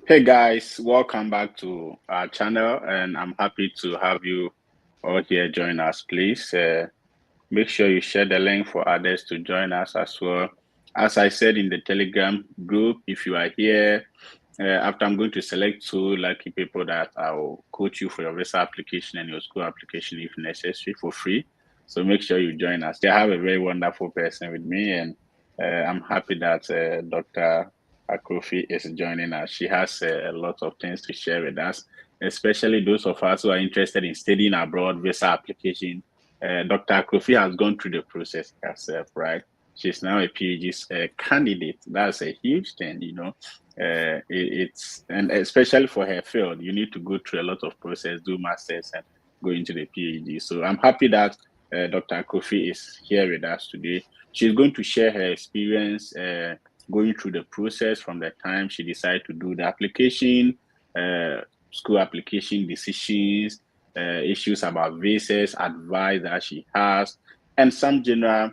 Hey guys, welcome back to our channel, and I'm happy to have you all here join us. Please make sure you share the link for others to join us as well. As I said in the Telegram group, if you are here, after I'm going to select two lucky people that I will coach you for your visa application and your school application if necessary for free. So make sure you join us. I have a very wonderful person with me, and I'm happy that Dr. Akrofi is joining us. She has a lot of things to share with us, especially those of us who are interested in studying abroad visa application. Dr. Akrofi has gone through the process herself, right? She's now a PhD candidate. That's a huge thing, you know. It's and especially for her field, you need to go through a lot of process, do masters, and go into the PhD. So I'm happy that Dr. Kofi is here with us today. She's going to share her experience going through the process from the time she decided to do the application, school application decisions, issues about visas, advice that she has, and some general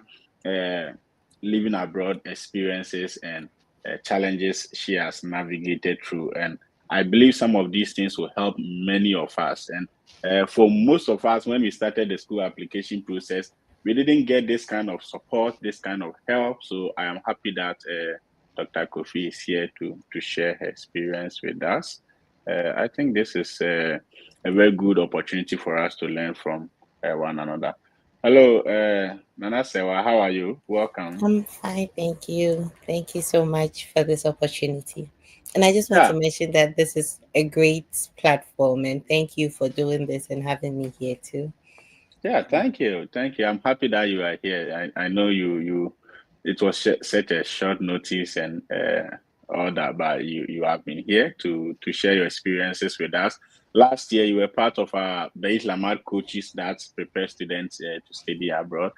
living abroad experiences and challenges she has navigated through. And I believe some of these things will help many of us. And for most of us, when we started the school application process, we didn't get this kind of support, this kind of help. So I am happy that Dr. Kofi is here to share her experience with us. I think this is a very good opportunity for us to learn from one another. Hello, Nana Serwaa, how are you? Welcome. I'm fine, thank you. Thank you so much for this opportunity. And I just want to Yeah, mention that this is a great platform, and thank you for doing this and having me here too. yeah, thank you. Thank you. I'm happy that you are here. I know it was such a short notice and all that, but you have been here to share your experiences with us. Last year, you were part of our Baet Lamad coaches that prepare students to study abroad.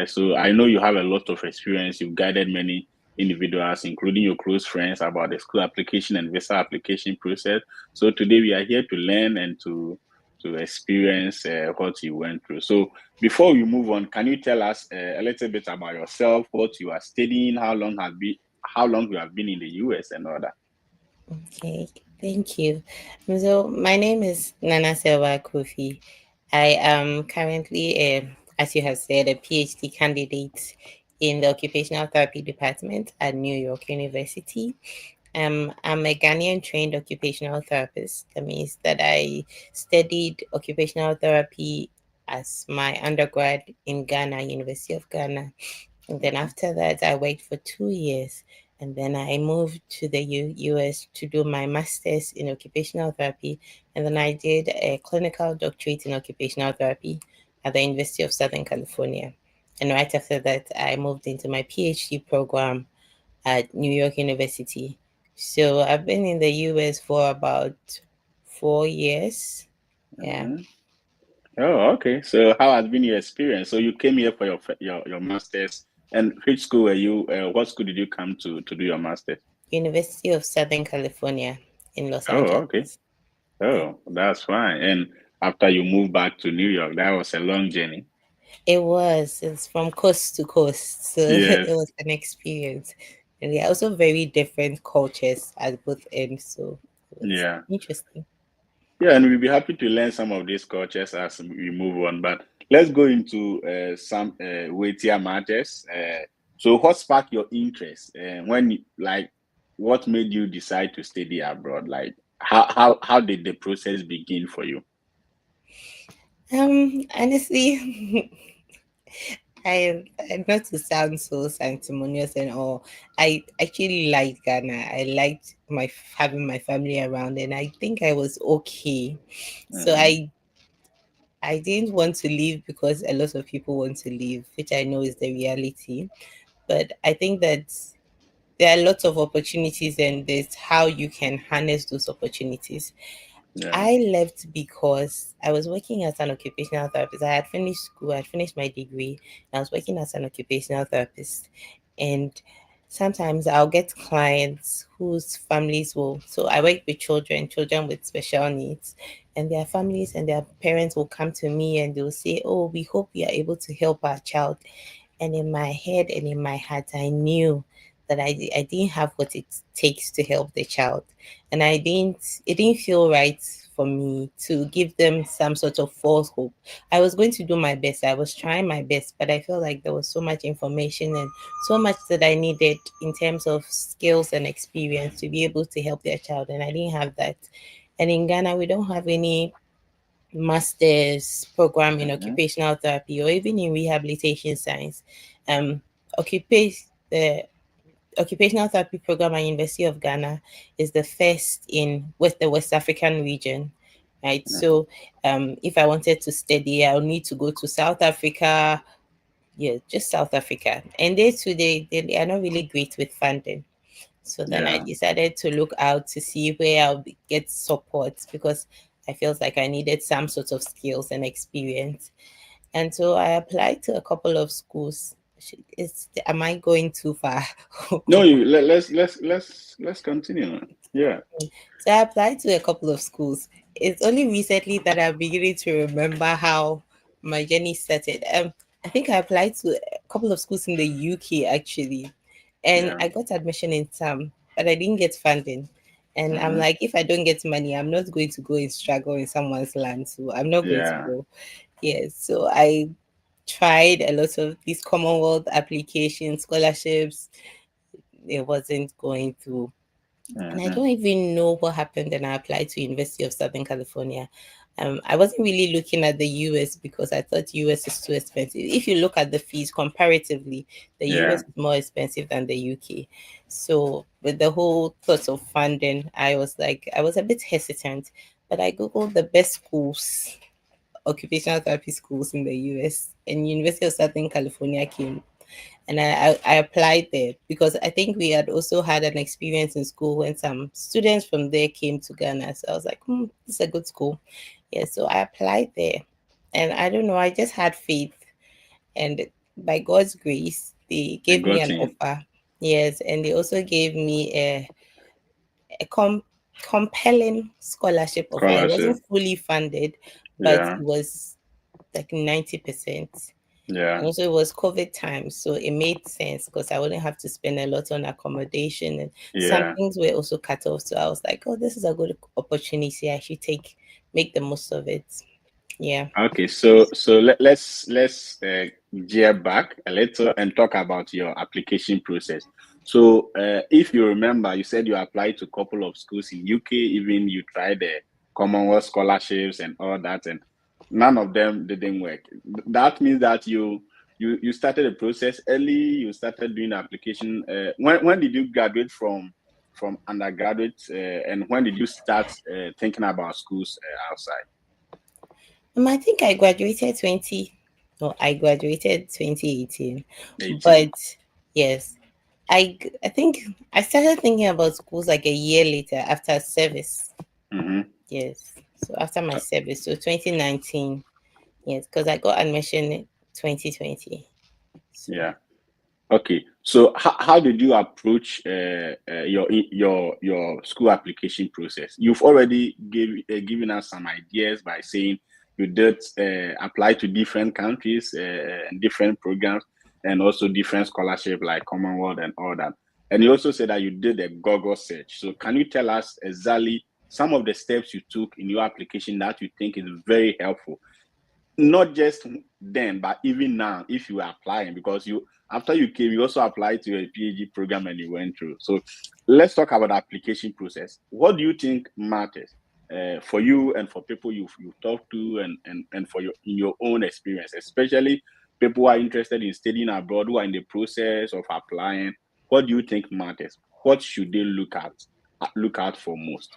So I know you have a lot of experience. You've guided many individuals, including your close friends, about the school application and visa application process. So today we are here to learn and to experience what you went through. So before we move on, can you tell us a little bit about yourself, what you are studying, how long you have been in the US and all that? Okay, thank you. So my name is Nana Serwaa Akrofi. I am currently, as you have said, a PhD candidate in the occupational therapy department at New York University. I'm a Ghanaian trained occupational therapist. That means that I studied occupational therapy as my undergrad in Ghana, University of Ghana. And then Mhm. after that, I worked for 2 years. And then I moved to the US to do my master's in occupational therapy. And then I did a clinical doctorate in occupational therapy at the University of Southern California. And right after that, I moved into my PhD program at New York University. So I've been in the US for about 4 years. Yeah. Mhm. Oh, okay. So how has been your experience? So you came here for your masters, and which school were you? What school did you come to do your masters? University of Southern California in Los Oh, okay. Angeles. Yeah. Oh, that's fine. And after you moved back to New York, that was a long journey. It's from coast to coast. So it Yes. was an experience. And they're also very different cultures at both ends. So it was Yeah. interesting. Yeah, and we'll be happy to learn some of these cultures as we move on. But let's go into some weightier matters. So, what sparked your interest like, what made you decide to study abroad? Like, how did the process begin for you? Honestly, not to sound so sanctimonious and all. I actually liked Ghana. I liked my having my family around, and I think I was okay. So Hmm. I didn't want to leave because a lot of people want to leave, which I know is the reality. But I think that there are lots of opportunities, and there's how you can harness those opportunities. Yeah. I left because I was working as an occupational therapist. I had finished school, I had finished my degree, and I was working as an occupational therapist. And sometimes I'll get clients whose families will, so I work with children with special needs, and their families and their parents will come to me and they'll say, "Oh, we hope we are able to help our child." And in my head and in my heart, I knew that I didn't have what it takes to help the child. And it didn't feel right for me to give them some sort of false hope. I was going to do my best. I was trying my best, but I felt like there was so much information and so much that I needed in terms of skills and experience to be able to help their child. And I didn't have that. And in Ghana, we don't have any master's program in Mm-hmm. occupational therapy or even in rehabilitation science. Um, the occupational therapy program at University of Ghana is the first in the West African region, right? So, if I wanted to study, I'll need to go to South Africa. Yeah, just South Africa, and they are not really great with funding. So then I Yeah. decided to look out to see where get support because I felt like I needed some sort of skills and experience. And so I applied to a couple of schools. Am I going too far? No, let's continue. Yeah. So I applied to a couple of schools. It's only recently that I'm beginning to remember how my journey started. I think I applied to a couple of schools in the UK actually, and Yeah. I got admission in some, but I didn't get funding. And I'm Mm-hmm. like, if I don't get money, I'm not going to go and struggle in someone's land. So I'm not going to Yeah. go. Yes. So I tried a lot of these Commonwealth applications, scholarships. It wasn't going through, and I Mm-hmm. don't even know what happened. And I applied to University of Southern California. I wasn't really looking at the US because I thought US is too expensive. If you look at the fees comparatively, the US Yeah. is more expensive than the UK. So with the whole thoughts of funding, I was a bit hesitant. But I googled the best schools, occupational therapy schools in the US, and University of Southern California came, and I applied there because I think we had also had an experience in school when some students from there came to Ghana. So I was like, this is a good school. Yeah, so I applied there. And I don't know, I just had faith. And by God's grace, they I gave me got an in offer. Yes, and they also gave me a compelling scholarship offer. It scholarship. wasn't fully funded, but it Yeah. was like 90%. Yeah. And also, it was COVID time, so it made sense because I wouldn't have to spend a lot on accommodation, and some Yeah. things were also cut off. So I was like, "Oh, this is a good opportunity. I should make the most of it." Yeah. Okay, so let's gear back a little and talk about your application process. So, if you remember, you said you applied to a couple of schools in UK, even you tried the Commonwealth scholarships and all that, and none of them didn't work. That means that you started the process early. You started doing the application. When did you graduate from undergraduate, and when did you start thinking about schools outside? I think I graduated 2018, 18. but yes, I think I started thinking about schools like a year later after service. Mm-hmm. Yes, so after my service, so 2019. Yes, because I got admission in 2020. So Yeah. Okay. So how did you approach your school application process? You've already given us some ideas by saying you did apply to different countries and different programs and also different scholarship like Commonwealth and all that. And you also said that you did a Google search. So can you tell us exactly some of the steps you took in your application that you think is very helpful, not just then, but even now, if you are applying, because you after you came, you also applied to a PhD program and you went through. So let's talk about the application process. What do you think matters for you and for people you talk to, and for your in your own experience, especially people who are interested in studying abroad, who are in the process of applying? What do you think matters? What should they look out for most?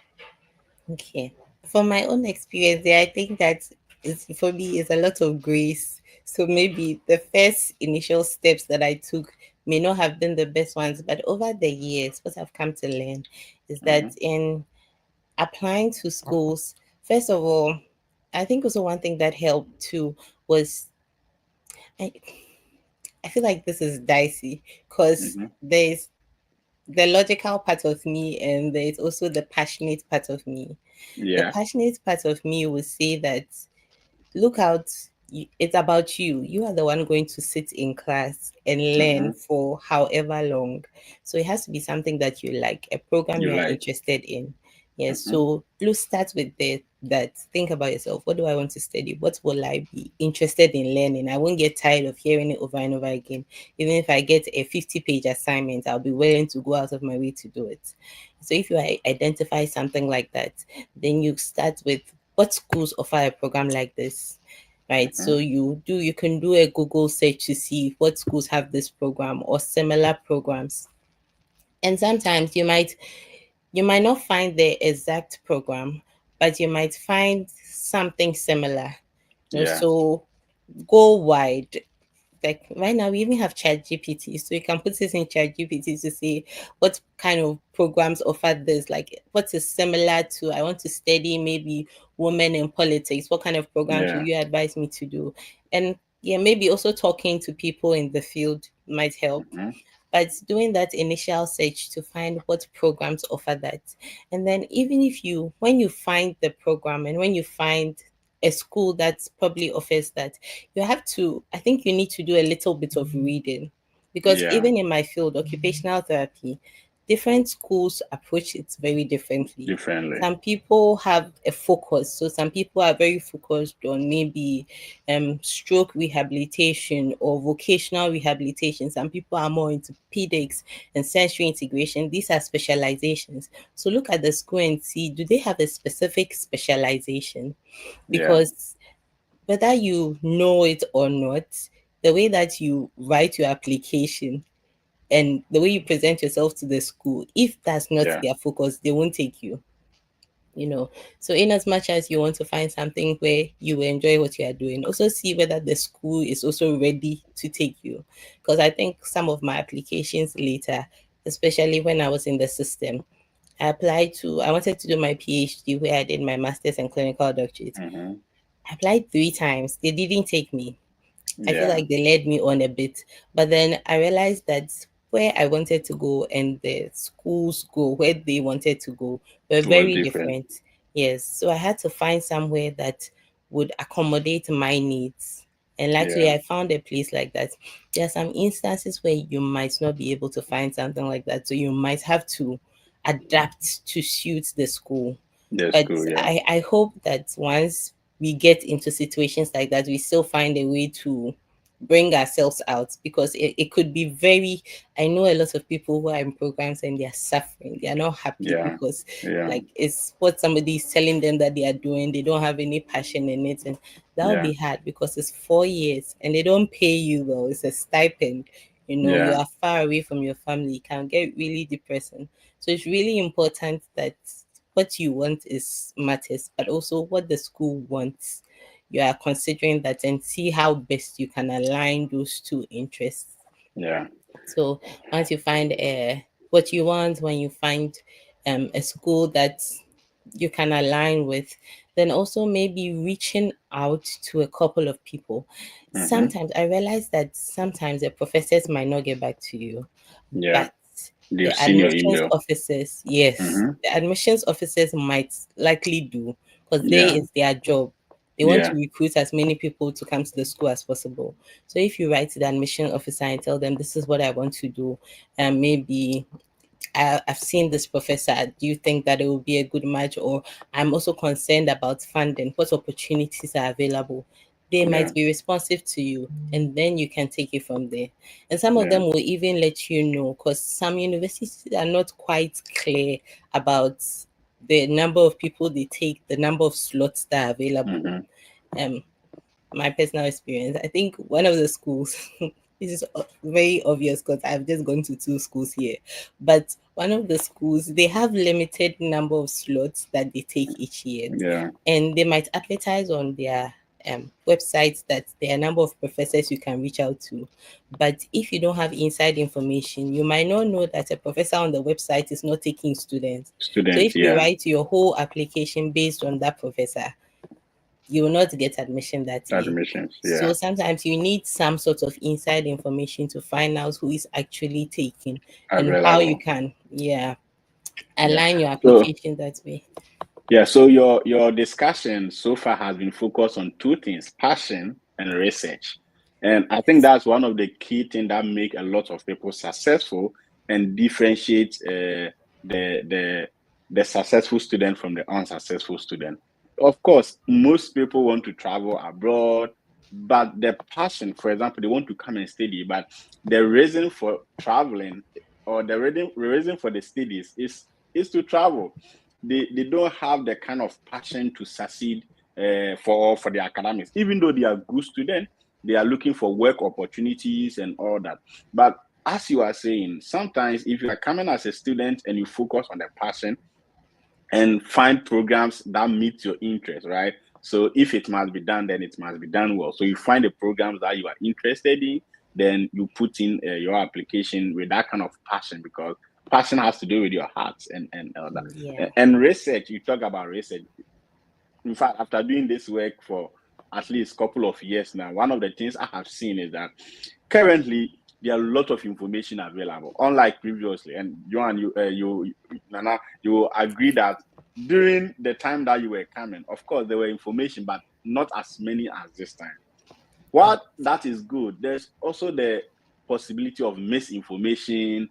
okay. From my own experience there, I think that is for me is a lot of grace. So maybe the first initial steps that I took may not have been the best ones, but over the years, what I've come to learn is that Mm-hmm. in applying to schools, first of all, I think also one thing that helped too was I, I feel like this is dicey because Mm-hmm. there's the logical part of me and there's also the passionate part of me. The Yeah. passionate part of me would say that look out. it's about you. You are the one going to sit in class and Mm-hmm. learn for however long. So it has to be something that you like, a program You you are like. interested in. Yes. Mm-hmm. So let's start with that. Think about yourself. What do I want to study? What will I be interested in learning? I won't get tired of hearing it over and over again. Even if I get a 50-page assignment, I'll be willing to go out of my way to do it. So if you identify something like that, then you start with what schools offer a program like this, right? Mm-hmm. So you can do a Google search to see what schools have this program or similar programs. And sometimes you might not find the exact program, but you might find something similar. Yeah. So go wide. Like right now we even have chat gpt, so you can put this in chat gpt to see what kind of programs offer this, like what is similar to, I want to study maybe women in politics, what kind of programs will Yeah. you advise me to do? And yeah, maybe also talking to people in the field might help, Mm-hmm. but doing that initial search to find what programs offer that. And then even if you when you find the program and when you find a school that probably offers that, you have to, I think you need to do a little bit of reading, because Yeah. even in my field, occupational therapy, different schools approach it very differently. Differently. Some people have a focus, so some people are very focused on maybe stroke rehabilitation or vocational rehabilitation. Some people are more into pedics and sensory integration. These are specializations. So look at the school and see, do they have a specific specialization? Yeah. Because whether you know it or not, the way that you write your application and the way you present yourself to the school, if that's not Yeah. their focus, they won't take you. you know so in as much as you want to find something where you enjoy what you are doing, also see whether the school is also ready to take you. Because I think some of my applications later, especially when I was in the system, I wanted to do my PhD where I did my master's and clinical doctorate. Mm-hmm. I applied 3 times, they didn't take me. I feel Yeah. like they led me on a bit. But then I realized that where I wanted to go and the schools go where they wanted to go were Was very different. different. Yes. So I had to find somewhere that would accommodate my needs. And luckily, Yeah. I found a place like that. There are some instances where you might not be able to find something like that. So you might have to adapt to suit the school. The But school. Yeah. I hope that once we get into situations like that, we still find a way to bring ourselves out, because it could be very, I know a lot of people who are in programs and they're suffering, they're not happy Yeah. because Yeah. like it's what somebody is telling them that they are doing, they don't have any passion in it, and that would Yeah. be hard because it's 4 years and they don't pay you well, it's a stipend. You Yeah. are far away from your family, it can get really depressing. So it's really important that what you want is matters, but also what the school wants. You are considering that and see how best you can align those two interests. Yeah. So once you find what you want, when you find a school that you can align with, then also maybe reaching out to a couple of people. Mm-hmm. Sometimes I realize that sometimes the professors might not get back to you, Yeah. but the They've seen your admissions email. officers, yes, Mm-hmm. the admissions officers might likely do, because they Yeah. is their job. They want to Yeah. recruit as many people to come to the school as possible. So if you write to the admission officer and tell them this is what I want to do, and maybe I've seen this professor, do you think that it will be a good match? Or I'm also concerned about funding, what opportunities are available? They Yeah. might be responsive to you, and then you can take it from there. And some of Yeah. them will even let you know, because some universities are not quite clear about the number of people they take, the number of slots that are available. Mm-hmm. Um, my personal experience, I think one of the schools, this is very obvious because I've just gone to 2 schools here, but one of the schools, they have limited number of slots that they take each year, Yeah. and they might advertise on their websites that there are a number of professors you can reach out to. But if you don't have inside information, you might not know that a professor on the website is not taking students. So Students. if you Yeah. write your whole application based on that professor, you will not get admission that year. Admissions. So Yeah. sometimes you need some sort of inside information to find out who is actually taking and how you Available. can, yeah, Yeah. align your So application that way. yeah. So your discussion so far has been focused on two things: passion. and research. And I think that's one of the key things that make a lot of people successful and differentiate the the successful student from the unsuccessful student. Of course, most people want to travel abroad, but the passion, for example, they want to come and study, but the reason for traveling or the reason for the studies is to travel. They don't have the kind of passion to succeed for the academics. Even though they are good students, they are looking for work opportunities and all that. But as you are saying, sometimes if you are coming as a student and you focus on the passion and find programs that meet your interest, right? So if it must be done, then it must be done well. So you find the programs that you are interested in, then you put in your application with that kind of passion, because passion has to do with your heart and all that. Yeah. And research, you talk about research. In fact, after doing this work for at least a couple of years now, one of the things I have seen is that currently there are a lot of information available, unlike previously. And you, Nana, you will agree that during the time that you were coming, of course, there were information, but not as many as this time. What that is good, there's also the possibility of misinformation,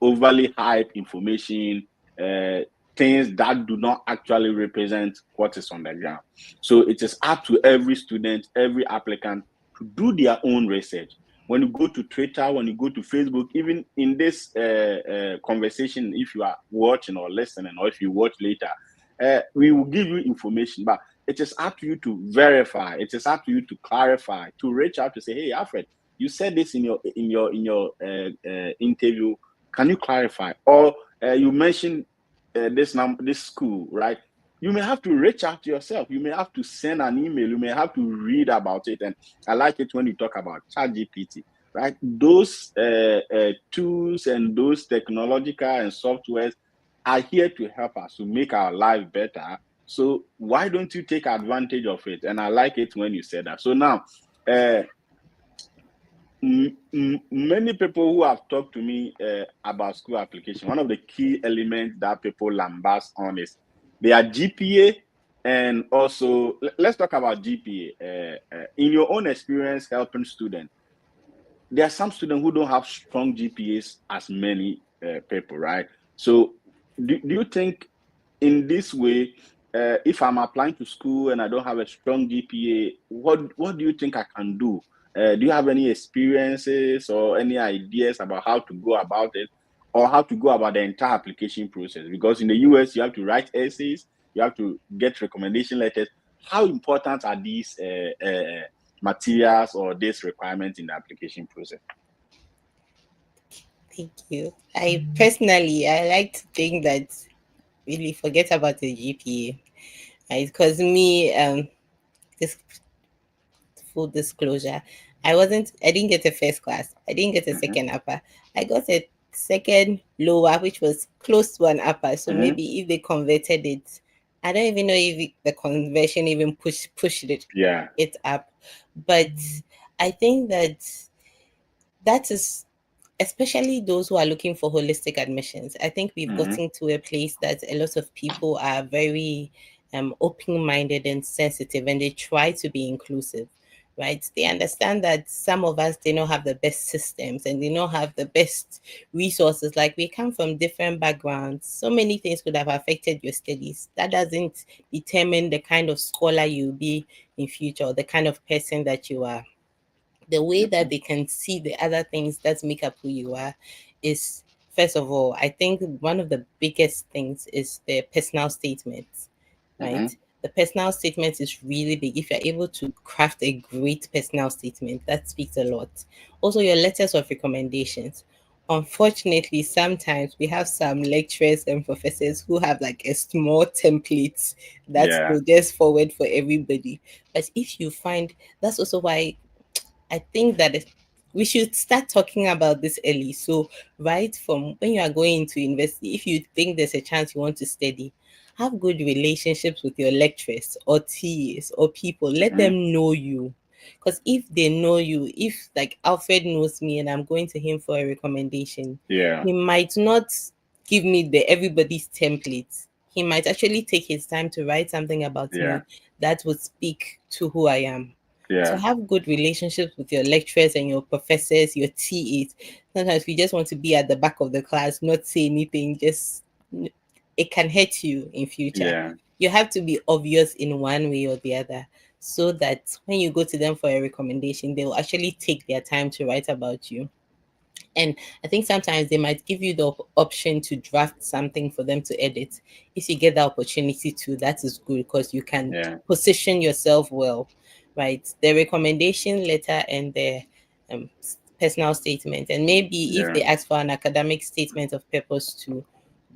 overly hype information, uh, things that do not actually represent what is on the ground. So it is up to every student, every applicant to do their own research. When you go to Twitter, when you go to Facebook, even in this conversation, if you are watching or listening, or if you watch later, we will give you information. But it is up to you to verify. It is up to you to clarify, to reach out to say, "Hey, Alfred, you said this in your interview. Can you clarify?" Or you mentioned this school, right? You may have to reach out to yourself. You may have to send an email. You may have to read about it. And I like it when you talk about ChatGPT, right? Those tools and those technological and softwares are here to help us to make our life better. So why don't you take advantage of it? And I like it when you said that. So now, many people who have talked to me about school application, one of the key elements that people lambast on is their GPA. And also, let's talk about GPA. In your own experience helping students, there are some students who don't have strong GPAs as many people, right? So do you think in this way, if I'm applying to school and I don't have a strong GPA, what do you think I can do? Do you have any experiences or any ideas about how to go about it, or how to go about the entire application process? Because in the US, you have to write essays, you have to get recommendation letters. How important are these materials or these requirements in the application process? Thank you. I personally, I like to think that really forget about the GPA, right? Because me, this full disclosure, I didn't get a first class. I didn't get a Mm-hmm. second upper. I got a second lower, which was close to an upper. So Mm-hmm. maybe if they converted it, I don't even know if the conversion even pushed Yeah. it up. But I think that is, especially those who are looking for holistic admissions. I think we've Mm-hmm. gotten to a place that a lot of people are very open-minded and sensitive, and they try to be inclusive, right? They understand that some of us, they don't have the best systems and they don't have the best resources. Like, we come from different backgrounds. So many things could have affected your studies. That doesn't determine the kind of scholar you'll be in future, or the kind of person that you are. The way Mm-hmm. that they can see the other things that make up who you are is, first of all, I think one of the biggest things is the personal statement, Mm-hmm. right? The personal statement is really big. If you're able to craft a great personal statement, that speaks a lot. Also, your letters of recommendations. Unfortunately, sometimes we have some lecturers and professors who have like a small template that Yeah. they just forward for everybody. But if you find, that's also why I think that we should start talking about this early. So, right from when you are going into university, if you think there's a chance you want to study, have good relationships with your lecturers or TAs or people. Let Mm-hmm. them know you. Because if they know you, if like Alfred knows me and I'm going to him for a recommendation, Yeah. he might not give me the everybody's template. He might actually take his time to write something about Yeah. me that would speak to who I am. So Yeah. have good relationships with your lecturers and your professors, your TAs. Sometimes we just want to be at the back of the class, not say anything, just it can hurt you in future. Yeah. You have to be obvious in one way or the other so that when you go to them for a recommendation, they will actually take their time to write about you. And I think sometimes they might give you the option to draft something for them to edit. If you get the opportunity to, that is good because you can Yeah. position yourself well, right? The recommendation letter and the personal statement, and maybe if Yeah. they ask for an academic statement of purpose too,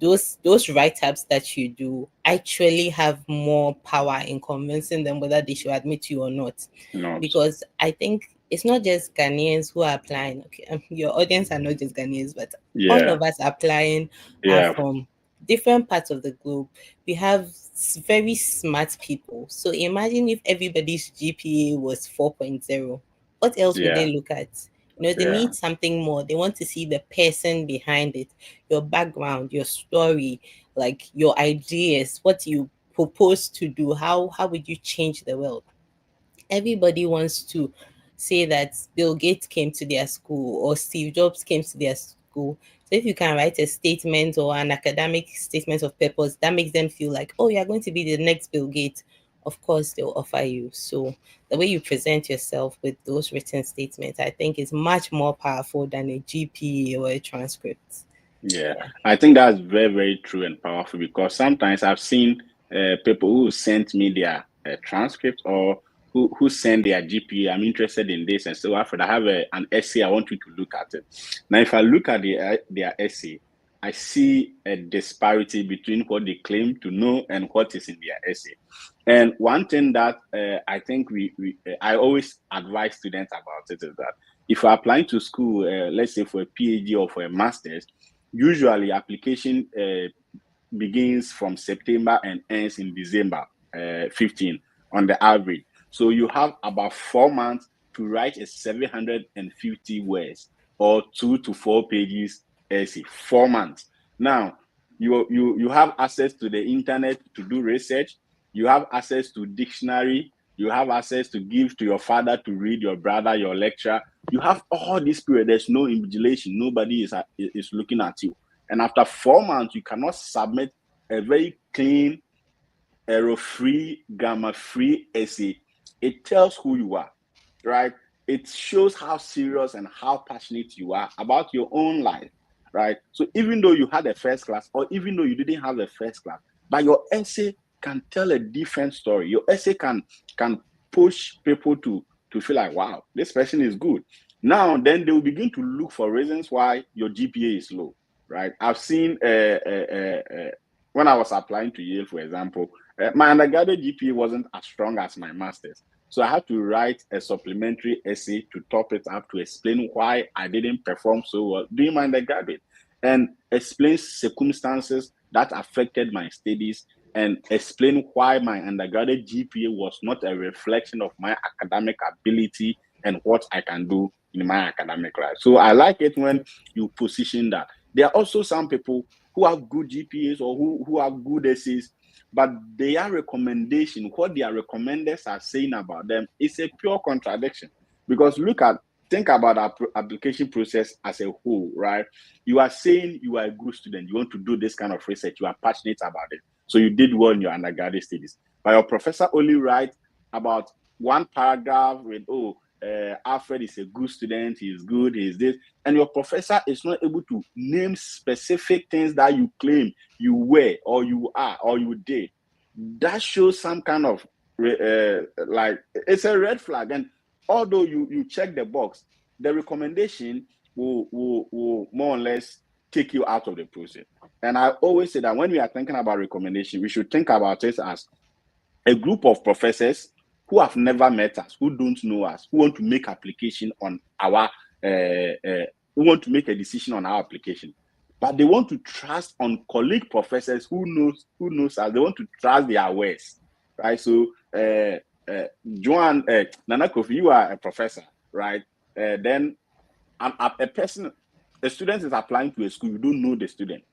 those write-ups that you do actually have more power in convincing them whether they should admit you or not, Not. because I think it's not just Ghanaians who are applying. Okay, your audience are not just Ghanaians, but all Yeah. of us applying are Yeah. from different parts of the globe. We have very smart people. So imagine if everybody's GPA was 4.0. What else would Yeah. they look at? You know, they Yeah. need something more. They want to see the person behind it, your background, your story, like your ideas, what you propose to do. How would you change the world? Everybody wants to say that Bill Gates came to their school or Steve Jobs came to their school. So if you can write a statement or an academic statement of purpose, that makes them feel like, oh, you're going to be the next Bill Gates. Of course, they'll offer you. So the way you present yourself with those written statements, I think, is much more powerful than a GPA or a transcript. Yeah, Yeah. I think that's very, very true and powerful because sometimes I've seen people who sent me their transcripts or who send their GPA. I'm interested in this, and so after I have an essay, I want you to look at it. Now, if I look at their essay, I see a disparity between what they claim to know and what is in their essay. And one thing that I think I always advise students about it is that if you're applying to school, let's say for a PhD or for a master's, usually application begins from September and ends in December 15 on the average. So you have about 4 months to write a 750 words or 2 to 4 pages essay. 4 months. Now you have access to the internet to do research. You have access to dictionary. You have access to give to your father to read, your brother, your lecturer. You have all this period. There's no invigilation. Nobody is looking at you. And after 4 months, you cannot submit a very clean, error-free, grammar-free essay. It tells who you are, right? It shows how serious and how passionate you are about your own life, right? So even though you had a first class, or even though you didn't have a first class, but your essay can tell a different story. Your essay can push people to feel like, wow, this person is good. Now, then they will begin to look for reasons why your GPA is low, right? I've seen when I was applying to Yale, for example, my undergraduate GPA wasn't as strong as my master's. So I had to write a supplementary essay to top it up to explain why I didn't perform so well during my undergraduate and explain circumstances that affected my studies and explain why my undergraduate GPA was not a reflection of my academic ability and what I can do in my academic life. So I like it when you position that. There are also some people who have good GPAs or who have good essays, but their recommendation, what their recommenders are saying about them, is a pure contradiction. Because think about our application process as a whole, right? You are saying you are a good student, you want to do this kind of research, you are passionate about it. So you did well in your undergraduate studies. But your professor only writes about one paragraph with, Alfred is a good student, he's good, he's this. And your professor is not able to name specific things that you claim you were or you are or you did. That shows some kind of like it's a red flag. And although you check the box, the recommendation will more or less take you out of the process. And I always say that when we are thinking about recommendation, we should think about it as a group of professors who have never met us, who don't know us, who want to make application on our, who want to make a decision on our application, but they want to trust on colleague professors who knows us. They want to trust their words, right? So, Joan, Nana Kofi, you are a professor, right? Then a student is applying to a school, you don't know the student.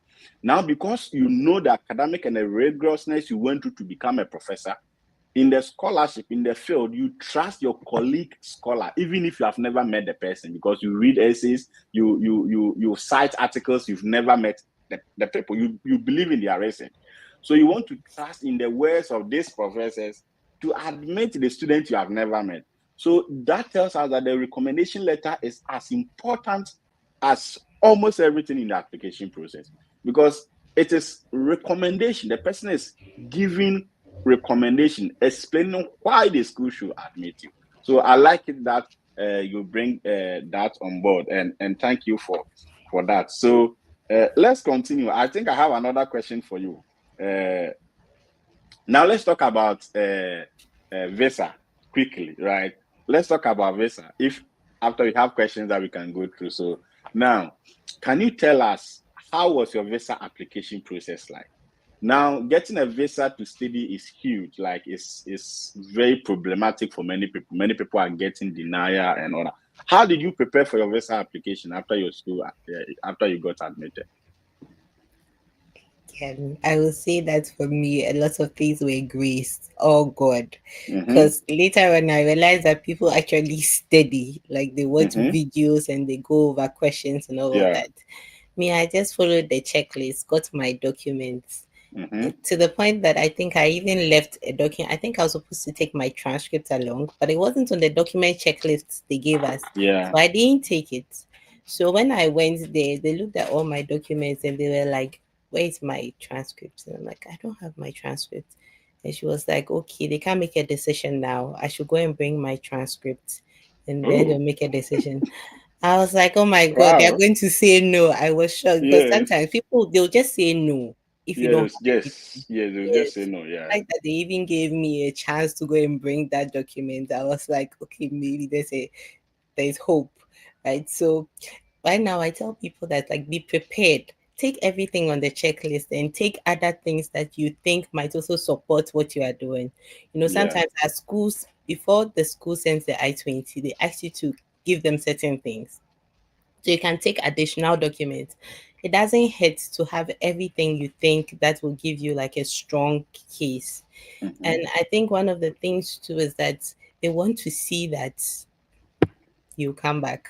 Now, because you know the academic and the rigorousness you went through to become a professor, in the scholarship, in the field, you trust your colleague scholar, even if you have never met the person, because you read essays, you cite articles, you've never met the people, you believe in their research. So you want to trust in the words of these professors to admit the student you have never met. So that tells us that the recommendation letter is as important as almost everything in the application process, because it is recommendation. The person is giving recommendation, explaining why the school should admit you. So I like it that you bring that on board, and thank you for that. So let's continue. I think I have another question for you. Now let's talk about visa quickly, right? Let's talk about visa. If after we have questions that we can go through. So now, can you tell us how was your visa application process like? Now, getting a visa to study is huge. Like, it's very problematic for many people. Many people are getting denial and all that. How did you prepare for your visa application after your school, after you got admitted? I will say that for me, a lot of things were graced. Oh God. Mm-hmm. Because later when I realized that people actually study, like they watch Mm-hmm. videos and they go over questions and all of Yeah. that. Me, I just followed the checklist, got my documents, Mm-hmm. to the point that I think I even left a document. I think I was supposed to take my transcript along, but it wasn't on the document checklist they gave us. Yeah. So I didn't take it. So when I went there, they looked at all my documents and they were like, "Where's my transcript?" And I'm like, "I don't have my transcript." And she was like, "Okay, they can't make a decision now. I should go and bring my transcript and then they'll Oh, make a decision." I was like, "Oh my God, they're wow. going to say no." I was shocked because sometimes Yes. people, they'll just say no if you don't Yes. have everything. Yes. Yes. They'll just say Yes. no. The Yeah. fact that they even gave me a chance to go and bring that document, I was like, okay, maybe there's hope. Right. So right now I tell people that, like, be prepared. Take everything on the checklist and take other things that you think might also support what you are doing. Yeah. Sometimes at schools, before the school sends the I-20, they ask you to give them certain things. So you can take additional documents. It doesn't hurt to have everything you think that will give you like a strong case. Mm-hmm. And I think one of the things too is that they want to see that you come back.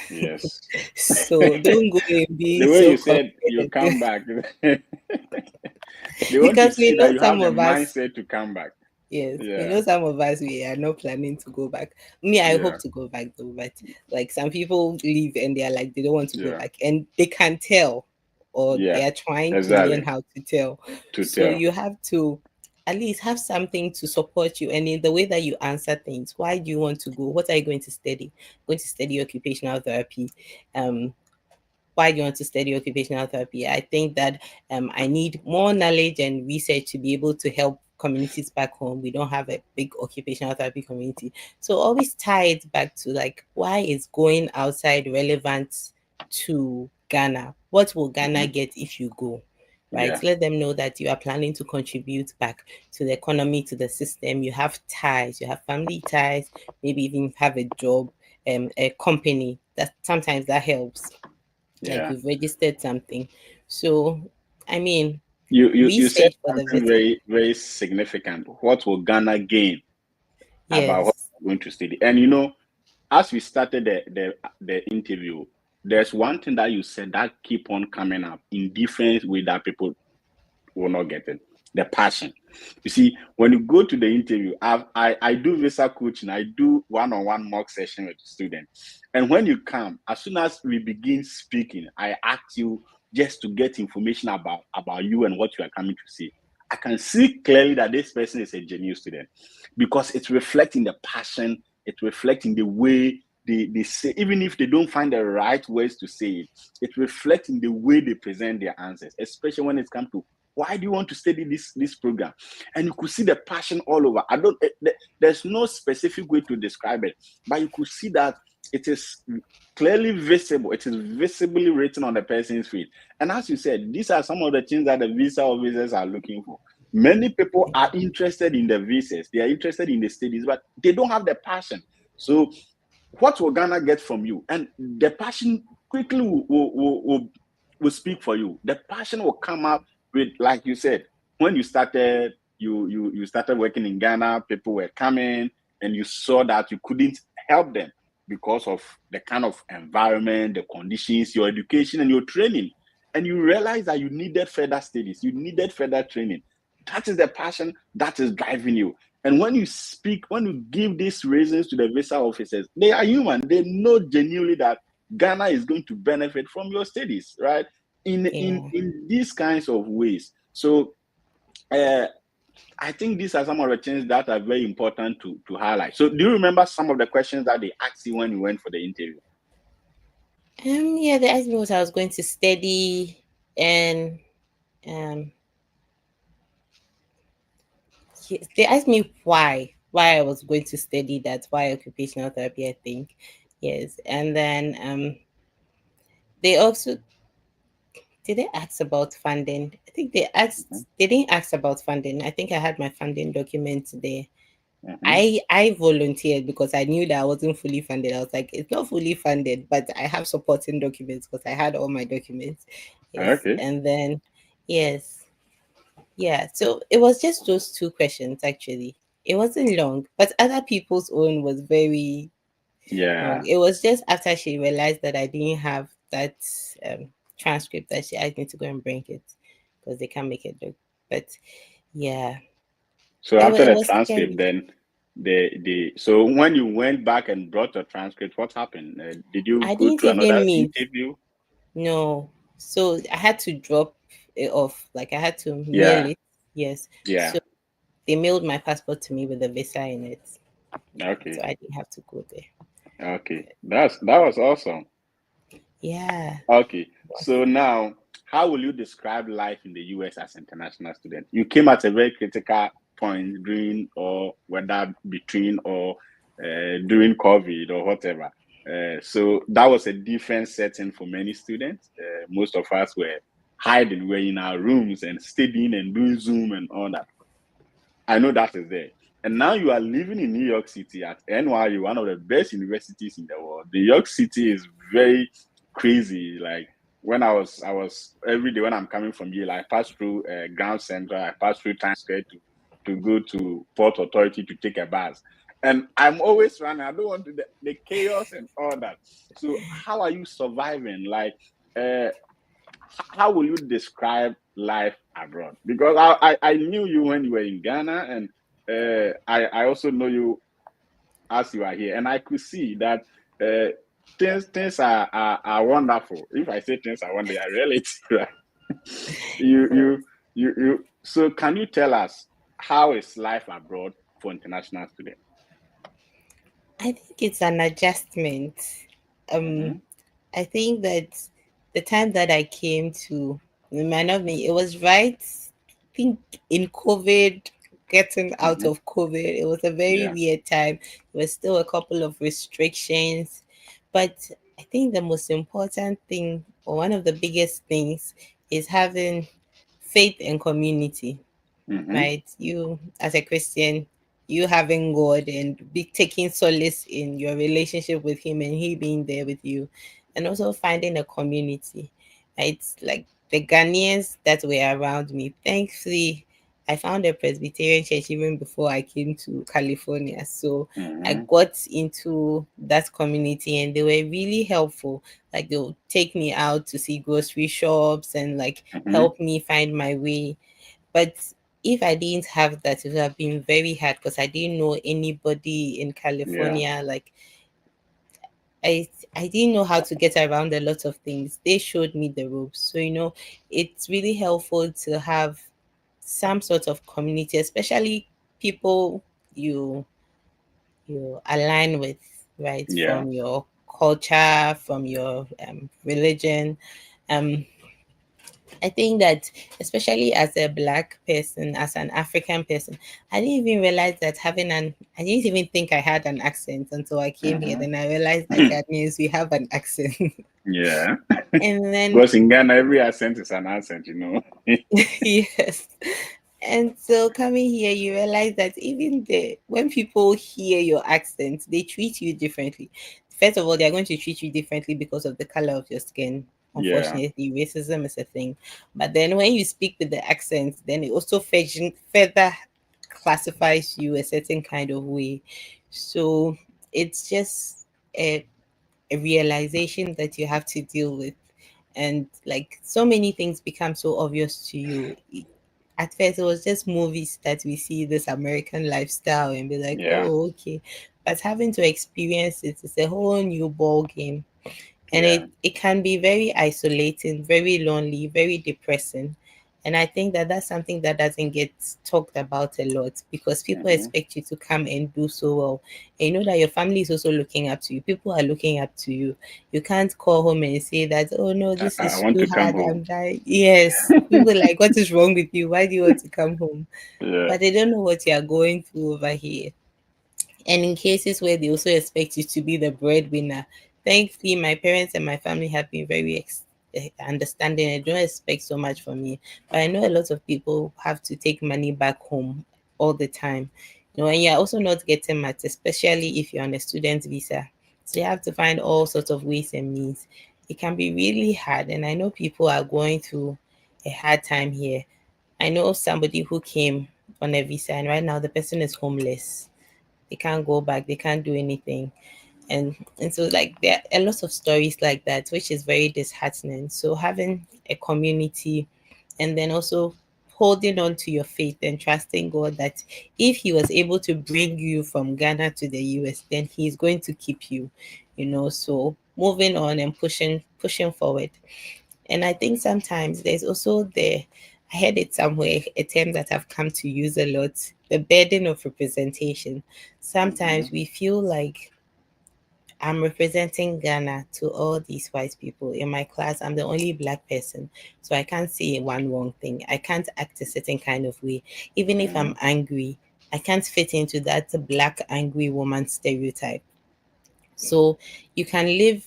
Yes. So don't go and be The way so you said you confident. come back, they want to Because we see that know you have some the of us, mindset to come back. yes, we Yeah. know some of us, we are not planning to go back. Me, I Yeah. hope to go back though, but like some people leave and they are like they don't want to go Yeah. back, and they can tell, or they Yeah. are trying to learn Exactly. how to tell. To So tell. you have to at least have something to support you, and in the way that you answer things. Why do you want to go? What are you going to study? Going to study occupational therapy. Why do you want to study occupational therapy? I think that I need more knowledge and research to be able to help communities back home. We don't have a big occupational therapy community. So always tie it back to, like, why is going outside relevant to Ghana? What will Ghana Mm-hmm. get if you go? Right? Yeah. Let them know that you are planning to contribute back to the economy, to the system. You have ties, you have family ties, maybe even have a job, a company. That sometimes that helps, like Yeah. you've registered something. So, I mean, You said research for the something visa. very, very significant. What will Ghana gain about what Yes, we're going to study? And as we started the interview, there's one thing that you said that keep on coming up in different way that people will not get it. The passion. You see, when you go to the interview, I do visa coaching, I do one-on-one mock session with students. And when you come, as soon as we begin speaking, I ask you just to get information about you and what you are coming to see. I can see clearly that this person is a genuine student because it's reflecting the passion, it's reflecting the way they say, even if they don't find the right words to say it, it's reflecting the way they present their answers, especially when it comes to why do you want to study this program? And you could see the passion all over. There's no specific way to describe it, but you could see that it is clearly visible. It is visibly written on the person's face. And as you said, these are some of the things that the visa officers are looking for. Many people are interested in the visas. They are interested in the studies, but they don't have the passion. So what will Ghana get from you? And the passion quickly will speak for you. The passion will come up with, like you said, when you started you started working in Ghana, people were coming, and you saw that you couldn't help them because of the kind of environment, the conditions, your education, and your training. And you realize that you needed further studies, you needed further training. That is the passion that is driving you. And when you speak, when you give these reasons to the visa officers, they are human. They know genuinely that Ghana is going to benefit from your studies, right? In these kinds of ways. So I think these are some of the things that are very important to highlight. So do you remember some of the questions that they asked you when you went for the interview? Yeah, they asked me what I was going to study, and they asked me why I was going to study that, why occupational therapy, I think. Yes. And then they also, did they ask about funding? I think they asked, they didn't ask about funding. I think I had my funding documents there. I volunteered because I knew that I wasn't fully funded. I was like, it's not fully funded, but I have supporting documents because I had all my documents. Yes. Okay. And then, yes. Yeah. So it was just those two questions, actually. It wasn't long, but other people's own was very long. It was just after she realized that I didn't have that transcript that she asked me to go and bring it because they can't make it look. But yeah. So after the was transcript, scary. then so when you went back and brought your transcript, what happened? Did you I go didn't to another even meet. interview? No. So I had to drop it off. Like I had to mail Yeah. it. Yes. Yeah. So they mailed my passport to me with a visa in it. Okay. So I didn't have to go there. Okay. That was awesome. Yeah. Okay. So now, how will you describe life in the US as an international student? You came at a very critical point during, or whether between, or during COVID or whatever. So that was a different setting for many students. Most of us were hiding, we're in our rooms and studying and doing Zoom and all that. I know that is there. And now you are living in New York City at NYU, one of the best universities in the world. New York City is very crazy. Like when I was every day when I'm coming from Yale, I pass through Grand Central, I pass through Times Square to go to Port Authority to take a bus. And I'm always running. I don't want to the chaos and all that. So how are you surviving? Like how will you describe life abroad? Because I knew you when you were in Ghana, and I also know you as you are here, and I could see that things are wonderful. If I say things are wonderful, I really right? you. So can you tell us how is life abroad for international students? I think it's an adjustment. I think that the time that I came to, it might not be, it was right, I think, in COVID, getting out of COVID. It was a very weird time. There was still a couple of restrictions. But I think the most important thing, or one of the biggest things, is having faith and community. Right? You, as a Christian, you having God and be taking solace in your relationship with Him and He being there with you, and also finding a community. Right? Like the Ghanaians that were around me. Thankfully, I found a Presbyterian church even before I came to California. So I got into that community and they were really helpful. Like they'll take me out to see grocery shops and like help me find my way. But if I didn't have that, it would have been very hard because I didn't know anybody in California. Like I didn't know how to get around a lot of things. They showed me the ropes. So it's really helpful to have some sort of community, especially people you align with, right? From your culture, from your religion. I think that especially as a Black person, as an African person, I didn't even realize that I didn't even think I had an accent until I came here. Then I realized that Ghanaians, we have an accent. Yeah. And then, because in Ghana, every accent is an accent, yes. And so coming here, you realize that even when people hear your accent, they treat you differently. First of all, they're going to treat you differently because of the color of your skin. unfortunately. Racism is a thing. But then when you speak with the accent, then it also further classifies you a certain kind of way. So it's just a realization that you have to deal with. And like so many things become so obvious to you. At first, it was just movies that we see this American lifestyle and be like, oh, okay. But having to experience it is a whole new ball game. And it can be very isolating, very lonely, very depressing. And I think that that's something that doesn't get talked about a lot, because people expect you to come and do so well. And you know that your family is also looking up to you. People are looking up to you. You can't call home and say that, oh no, this I is want too to come hard. home. I'm dying. Yes. People like, what is wrong with you? Why do you want to come home? But they don't know what you are going through over here. And in cases where they also expect you to be the breadwinner, thankfully, my parents and my family have been very understanding and don't expect so much from me. But I know a lot of people have to take money back home all the time. You know, and you're also not getting much, especially if you're on a student visa. So you have to find all sorts of ways and means. It can be really hard. And I know people are going through a hard time here. I know somebody who came on a visa and right now the person is homeless. They can't go back, they can't do anything. And so like there are a lot of stories like that, which is very disheartening. So having a community and then also holding on to your faith and trusting God that if he was able to bring you from Ghana to the US, then he's going to keep you, you know. So moving on and pushing forward. And I think sometimes there's also I heard it somewhere, a term that I've come to use a lot, the burden of representation. Sometimes we feel like I'm representing Ghana to all these white people. In my class, I'm the only black person. So I can't say one wrong thing. I can't act a certain kind of way. Even if I'm angry, I can't fit into that black angry woman stereotype. So you can live,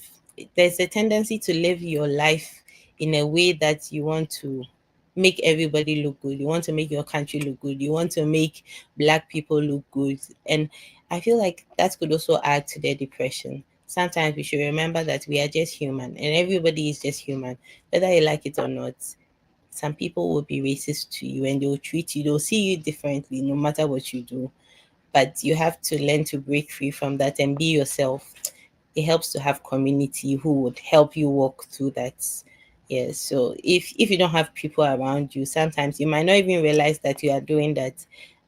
there's a tendency to live your life in a way that you want to make everybody look good. You want to make your country look good. You want to make black people look good. And I feel like that could also add to their depression. Sometimes we should remember that we are just human and everybody is just human, whether you like it or not. Some people will be racist to you and they'll treat you, they'll see you differently no matter what you do. But you have to learn to break free from that and be yourself. It helps to have community who would help you walk through that. Yeah, so if you don't have people around you, sometimes you might not even realize that you are doing that.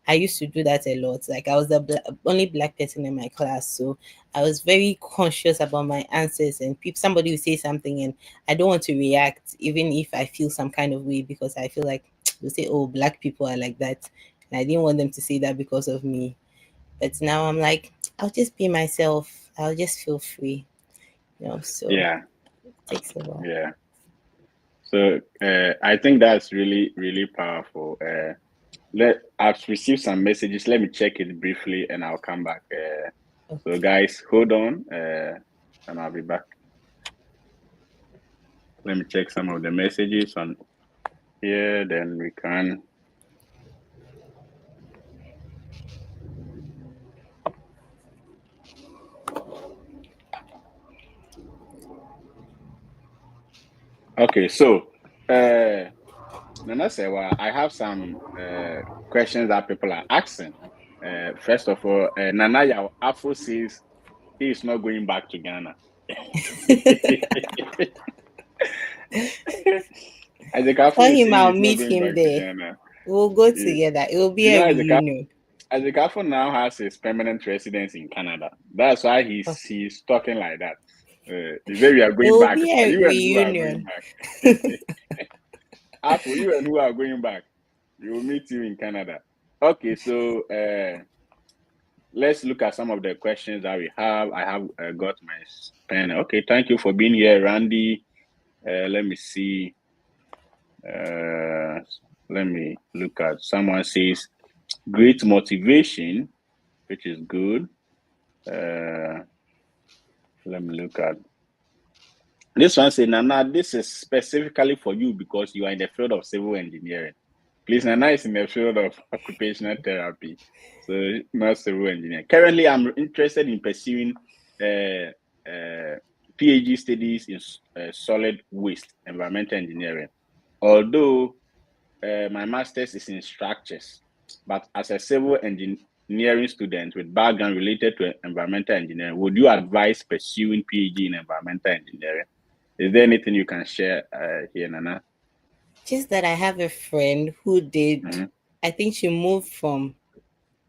I used to do that a lot. Like I was the only black person in my class, so I was very conscious about my answers. And somebody would say something, and I don't want to react, even if I feel some kind of way, because I feel like they say, "Oh, black people are like that," and I didn't want them to say that because of me. But now I'm like, I'll just be myself. I'll just feel free, you know. So it takes a while. Yeah. So I think that's really, really powerful. I've received some messages. Let me check it briefly and I'll come back. So guys, hold on and I'll be back. Let me check some of the messages on here, then we can. Okay, so Nana Serwaa, I have some questions that people are asking. First of all, Nana Afro says he is not going back to Ghana. Tell him I'll he's not meet going him back to there. Ghana. We'll go together. It will be You a know, reunion. Azekafo now has his permanent residence in Canada. That's why he's talking like that. He said we are It going will back. be a You and who are going reunion. back? Apple, you and who are going back? We will meet you in Canada. Okay, so let's look at some of the questions that we have. I have got my pen. Okay, thank you for being here, Randy. Let me see. Let me look at. Someone says great motivation, which is good. Let me look at this one. Say, Nana, this is specifically for you because you are in the field of civil engineering. Please, Nana is in the field of occupational therapy, so not civil engineering. Currently, I'm interested in pursuing PhD studies in solid waste environmental engineering. Although my master's is in structures, but as a civil engineering student with background related to environmental engineering, would you advise pursuing PhD in environmental engineering? Is there anything you can share here, Nana? Just that I have a friend who did, I think she moved from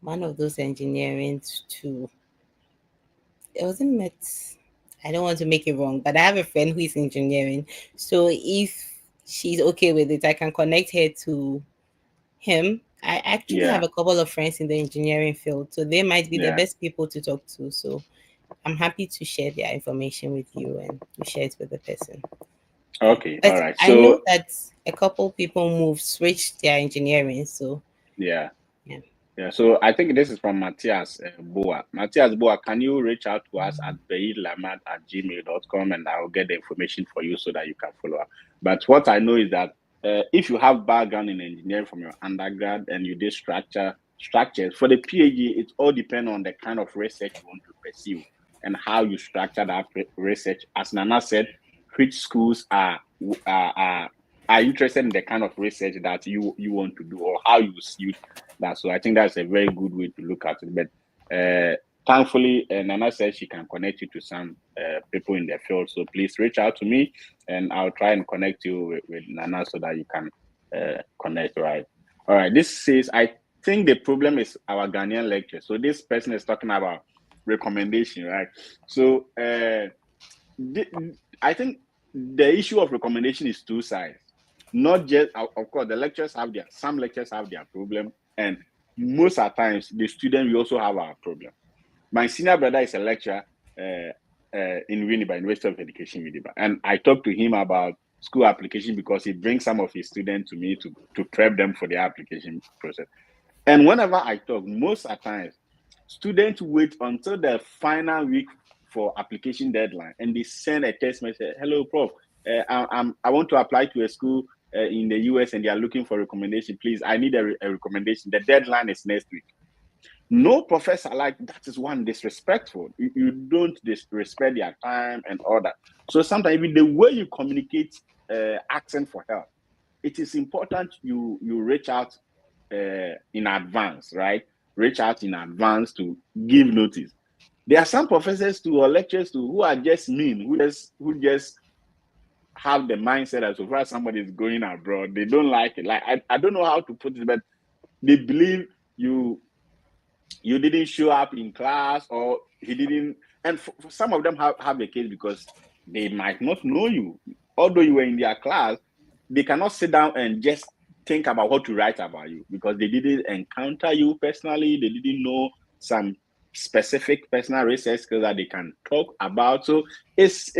one of those engineering to, it wasn't met. I don't want to make it wrong, but I have a friend who is engineering. So if she's okay with it, I can connect her to him. I actually have a couple of friends in the engineering field, so they might be the best people to talk to. So I'm happy to share their information with you and you share it with the person. Okay, but all right. I know that a couple people switched their engineering. So yeah. So I think this is from Matthias Boa. Matthias Boa, can you reach out to us at baetlamad@gmail.com and I'll get the information for you so that you can follow up. But what I know is that if you have background in engineering from your undergrad and you did structures, for the PhD, it all depends on the kind of research you want to pursue and how you structure that research. As Nana said, which schools are interested in the kind of research that you want to do or how you suit that. So I think that's a very good way to look at it. But thankfully, Nana says she can connect you to some people in the field. So please reach out to me and I'll try and connect you with Nana so that you can connect, right? All right. This says, I think the problem is our Ghanaian lecture. So this person is talking about recommendation, right? So I think the issue of recommendation is two sides. Not just, of course, the lecturers have some lecturers have their problem, and most of the times the student will also have our problem. My senior brother is a lecturer in Winneba, University of Education, Winneba, and I talked to him about school application because he brings some of his students to me to prep them for the application process. And whenever I talk, most of the times, students wait until the final week for application deadline and they send a text message. Hello, Prof. I want to apply to a school in the US and they are looking for recommendation. Please, I need a recommendation. The deadline is next week. No professor like that is one disrespectful. You don't disrespect their time and all that. So sometimes even the way you communicate asking for help, it is important you reach out in advance, right? Reach out in advance to give notice. There are some professors too or lecturers too who are just mean, who just have the mindset that so far somebody is going abroad, they don't like it. Like I don't know how to put it, but they believe you didn't show up in class or he didn't. And for some of them have the case because they might not know you. Although you were in their class, they cannot sit down and just think about what to write about you because they didn't encounter you personally. They didn't know some specific personal research skills that they can talk about. So it's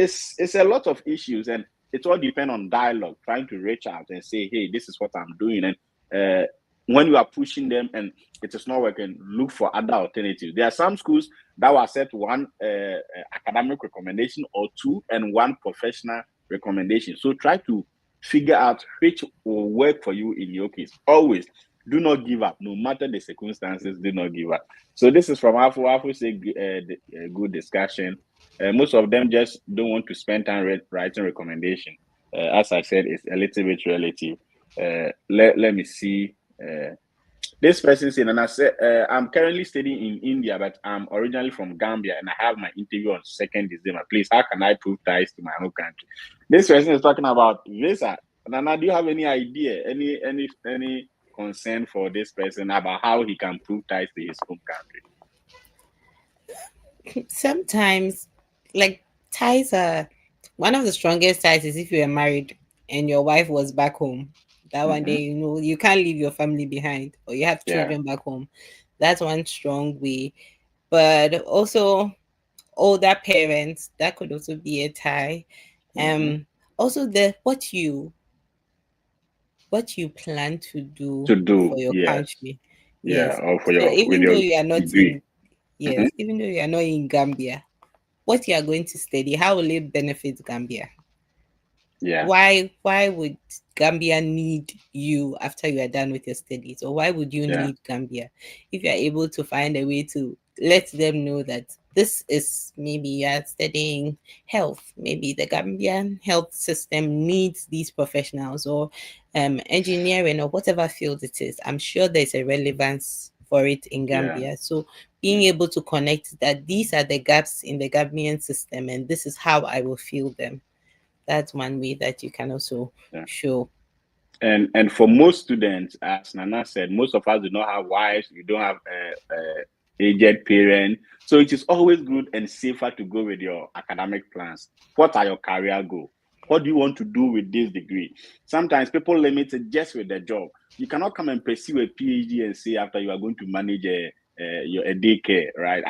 a lot of issues, and it all depends on dialogue, trying to reach out and say, hey, this is what I'm doing. And when you are pushing them and it is not working, look for other alternatives. There are some schools that will accept one academic recommendation or two and one professional recommendation. So try to figure out which will work for you in your case. Always do not give up, no matter the circumstances. Do not give up. So this is from Afu. Afu say good discussion. Most of them just don't want to spend time writing recommendation. As I said, it's a little bit relative. Let me see. This person said, and I said, I'm currently studying in India, but I'm originally from Gambia, and I have my interview on 2nd December. Please, how can I prove ties to my home country? This person is talking about visa. Nana, do you have any idea, any concern for this person about how he can prove ties to his home country? Sometimes, like, ties are one of the strongest ties is if you are married and your wife was back home. That one day, you can't leave your family behind, or you have children back home. That's one strong way. But also older parents, that could also be a tie. Also what you plan to do for your country. Yes. Or for so even though you are not degree. even though you are not in Gambia, what you are going to study, how will it benefit Gambia? Yeah. Why would Gambia need you after you are done with your studies? Or why would you need Gambia? If you are able to find a way to let them know that this is maybe you're studying health. Maybe the Gambian health system needs these professionals, or engineering, or whatever field it is. I'm sure there's a relevance for it in Gambia. So being able to connect that these are the gaps in the Gambian system and this is how I will fill them. That's one way that you can also show. And for most students, as Nana said, most of us do not have wives. We don't have aged parents. So it is always good and safer to go with your academic plans. What are your career goals? What do you want to do with this degree? Sometimes people limit it just with the job. You cannot come and pursue a PhD and say after you are going to manage a daycare, right?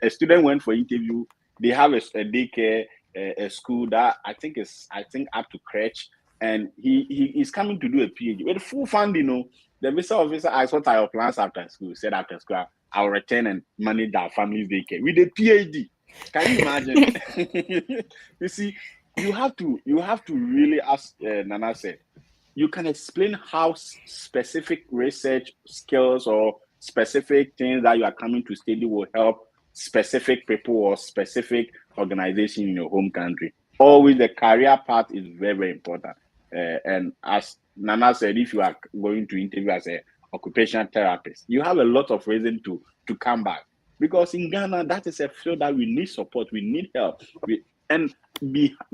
A student went for interview. They have a daycare, a school that I think up to crèche, and he is coming to do a PhD with full funding. The visa officer asked, "What are your plans after school?" He said, "After school, I'll return and manage our family's daycare with a PhD." Can you imagine? You see, you have to really, as Nana said, you can explain how specific research skills or specific things that you are coming to study will help specific people or specific organization in your home country. Always the career path is very, very important. And as Nana said, if you are going to interview as a occupational therapist, you have a lot of reason to come back, because in Ghana, that is a field that we need support, we need help.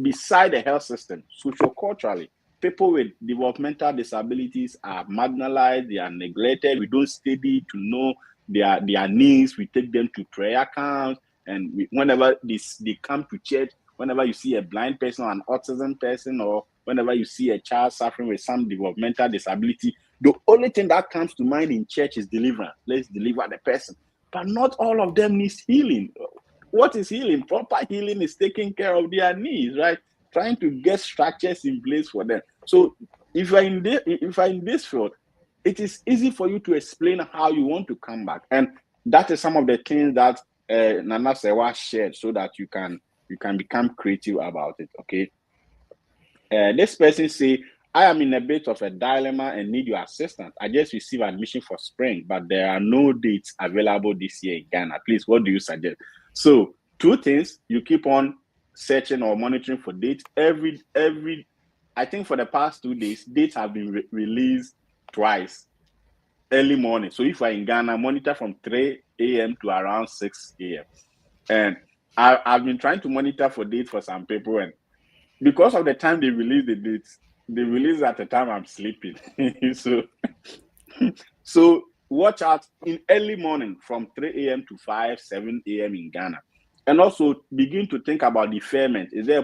Beside the health system, socio-culturally, people with developmental disabilities are marginalized, they are neglected. We don't study to know their needs. We take them to prayer camps, and whenever they come to church, whenever you see a blind person or an autism person, or whenever you see a child suffering with some developmental disability, the only thing that comes to mind in church is deliverance. Let's deliver the person. But not all of them need healing. What is healing? Proper healing is taking care of their needs, right? Trying to get structures in place for them. So if you're in this field, it is easy for you to explain how you want to come back. And that is some of the things that Nana Serwaa shared, so that you can become creative about it. Okay. This person say, "I am in a bit of a dilemma and need your assistance. I just received admission for spring, but there are no dates available this year in Ghana. Please, what do you suggest?" So 2 things: you keep on searching or monitoring for dates. Every I think for the past 2 days, dates have been released twice, early morning. So if you're in Ghana, monitor from 3 a.m. to around 6 a.m. And I've been trying to monitor for dates for some people, and because of the time they release the dates, they release at the time I'm sleeping. so watch out in early morning from 3 a.m. to 7 a.m. in Ghana. And also begin to think about deferment. Is there a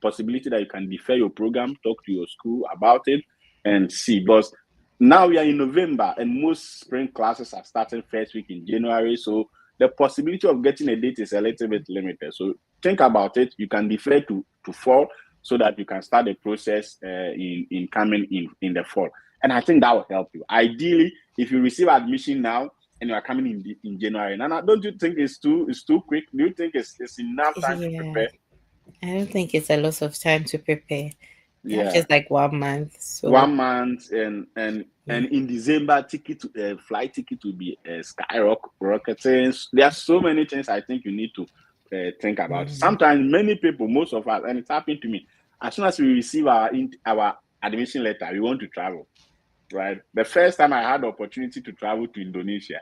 possibility that you can defer your program? Talk to your school about it and see. Because now we are in November and most spring classes are starting first week in January. So the possibility of getting a date is a little bit limited. So think about it. You can defer to fall, so that you can start the process in coming in the fall. And I think that will help you. Ideally, if you receive admission now and you are coming in January, Nana, don't you think it's too quick? Do you think it's enough time to prepare? I don't think it's a lot of time to prepare. You have Yeah, just like 1 month. So 1 month, and in December, flight ticket will be skyrocketing. There are so many things I think you need to think about. Sometimes many people, most of us, and it's happened to me, as soon as we receive our admission letter, we want to travel, right? The first time I had the opportunity to travel to Indonesia,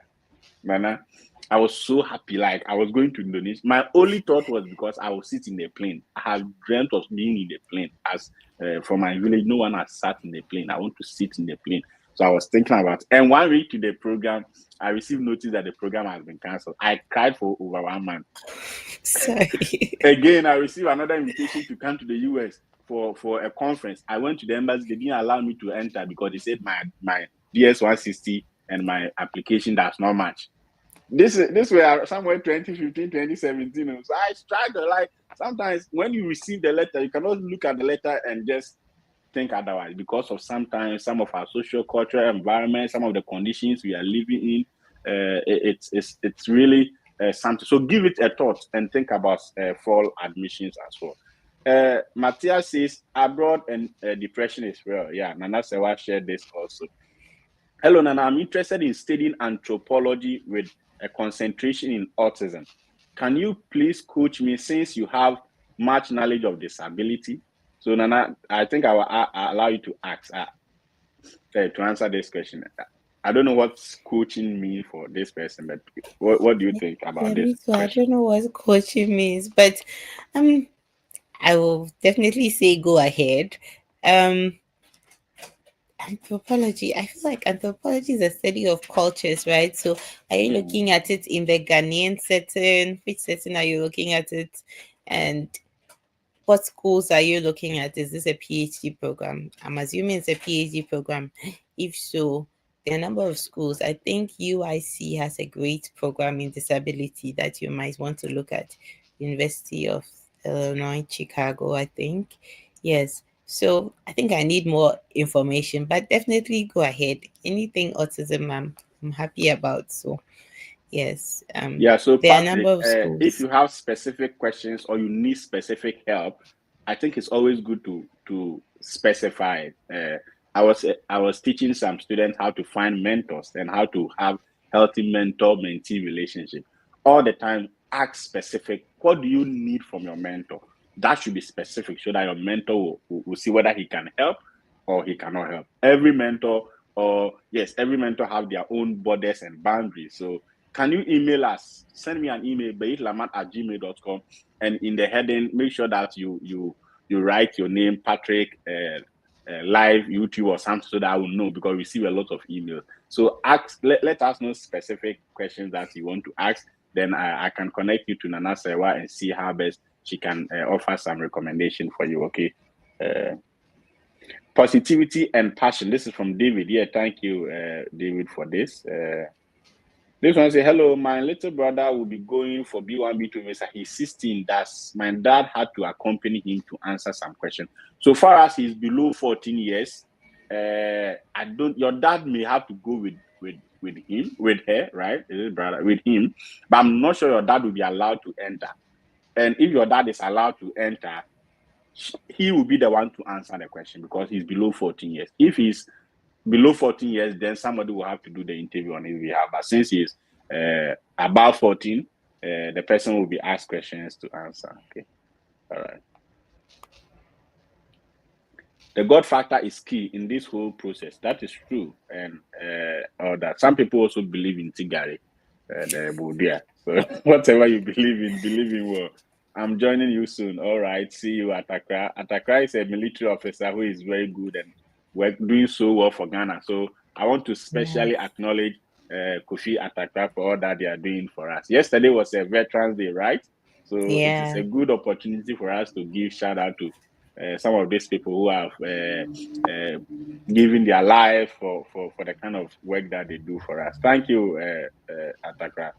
Nana, I was so happy. Like, I was going to Indonesia. My only thought was because I was sitting in the plane. I have dreamt of being in the plane. As from my village, no one has sat in the plane. I want to sit in the plane. So I was thinking about it. And 1 week to the program, I received notice that the program has been cancelled. I cried for over 1 month. sorry. Again, I received another invitation to come to the US for a conference. I went to the embassy. They didn't allow me to enter because they said my DS-160 and my application does not match. This were somewhere 2015, 2017. So I struggle. Like, sometimes when you receive the letter, you cannot look at the letter and just think otherwise, because of sometimes some of our social cultural environment, some of the conditions we are living in. It's really something. So give it a thought and think about fall admissions as well. Matthias says abroad and depression is real. Yeah, Nana Serwaa shared this also. Hello, Nana. I'm interested in studying anthropology with a concentration in autism. can you please coach me since you have much knowledge of disability? So Nana, I think I will allow you to ask to answer this question. I don't know what's coaching me for this person, but what do you think about Yeah, this me too. I question? don't know what coaching means, but um, I will definitely say go ahead. Um, Anthropology. I feel like anthropology is a study of cultures, right? So, are you Mm. looking at it in the Ghanaian setting? Which setting are you looking at it? And what schools are you looking at? Is this a PhD program? I'm assuming it's a PhD program. If so, there are a number of schools. I think UIC has a great program in disability that you might want to look at. University of Illinois, Chicago, I think. Yes. So I think I need more information, but definitely go ahead. Anything autism, I'm happy about. So yes, Yeah, so there are a number Patrick, of if schools. you have specific questions or you need specific help, I think it's always good to specify. I was teaching some students how to find mentors and how to have healthy mentor-mentee relationship. All the time, ask specific. What do you need from your mentor? That should be specific so that your mentor will see whether he can help or he cannot help. Every mentor, or yes, every mentor have their own borders and boundaries. So can you email us? Send me an email, baetlamad@gmail.com, and in the heading, make sure that you write your name, Patrick, live YouTube or something, so that I will know, because we receive a lot of emails. So let us know specific questions that you want to ask. Then I can connect you to Nana Serwaa and see how best she can offer some recommendation for you. Okay. Uh, Positivity and passion. This is from David. Yeah, thank you, David, for this. This one say, hello, my little brother will be going for B1, B2 visa. He's 16. That's my dad had to accompany him to answer some questions. So far as he's below 14 years, I don't. Your dad may have to go with him, with her, right? His brother, with him, but I'm not sure your dad will be allowed to enter. And if your dad is allowed to enter, he will be the one to answer the question because he's below 14 years. If he's below 14 years, then somebody will have to do the interview on his behalf. But since he's above 14, the person will be asked questions to answer. Okay. All right. The God factor is key in this whole process. That is true. And or that some people also believe in Tigari, the Buddha. So whatever you believe in well. I'm joining you soon. All right. See you at Accra. At Accra is a military officer who is very good and doing so well for Ghana. So I want to Nice. specially acknowledge Kofi Atakra for all that they are doing for us. Yesterday was a Veterans Day, right? So it is Yeah. a good opportunity for us to give shout out to some of these people who have given their life for the kind of work that they do for us. Thank you, Atakra.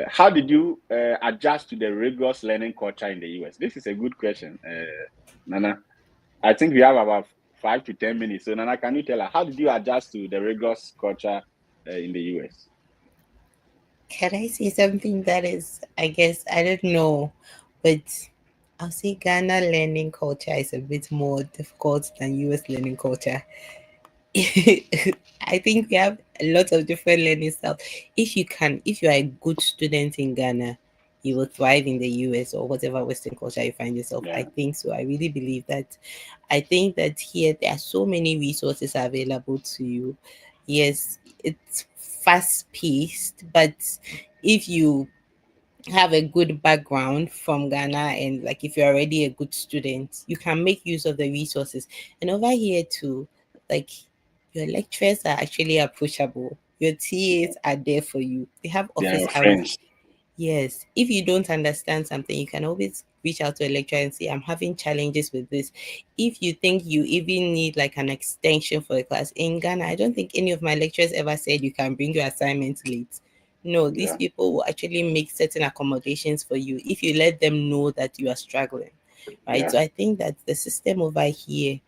How did you adjust to the rigorous learning culture in the US? This is a good question, Nana. I think we have about 5 to 10 minutes. So, Nana, can you tell us how did you adjust to the rigorous culture in the US? Can I say something that is, I guess, I don't know, but I'll say Ghana learning culture is a bit more difficult than US learning culture. I think we have a lot of different learning styles. If you are a good student in Ghana, you will thrive in the US or whatever Western culture you find yourself. I Yeah, think so. I really believe that. I think that here there are so many resources available to you. Yes, it's fast paced, but if you have a good background from Ghana and like if you're already a good student, you can make use of the resources. And over here too, like your lecturers are actually approachable. Your TAs are there for you. They have they are office your hours. friends. Yes. If you don't understand something, you can always reach out to a lecturer and say, I'm having challenges with this. If you think you even need like an extension for a class in Ghana, I don't think any of my lecturers ever said you can bring your assignments late. No, these Yeah, people will actually make certain accommodations for you if you let them know that you are struggling. Right. yeah, So I think that the system over here,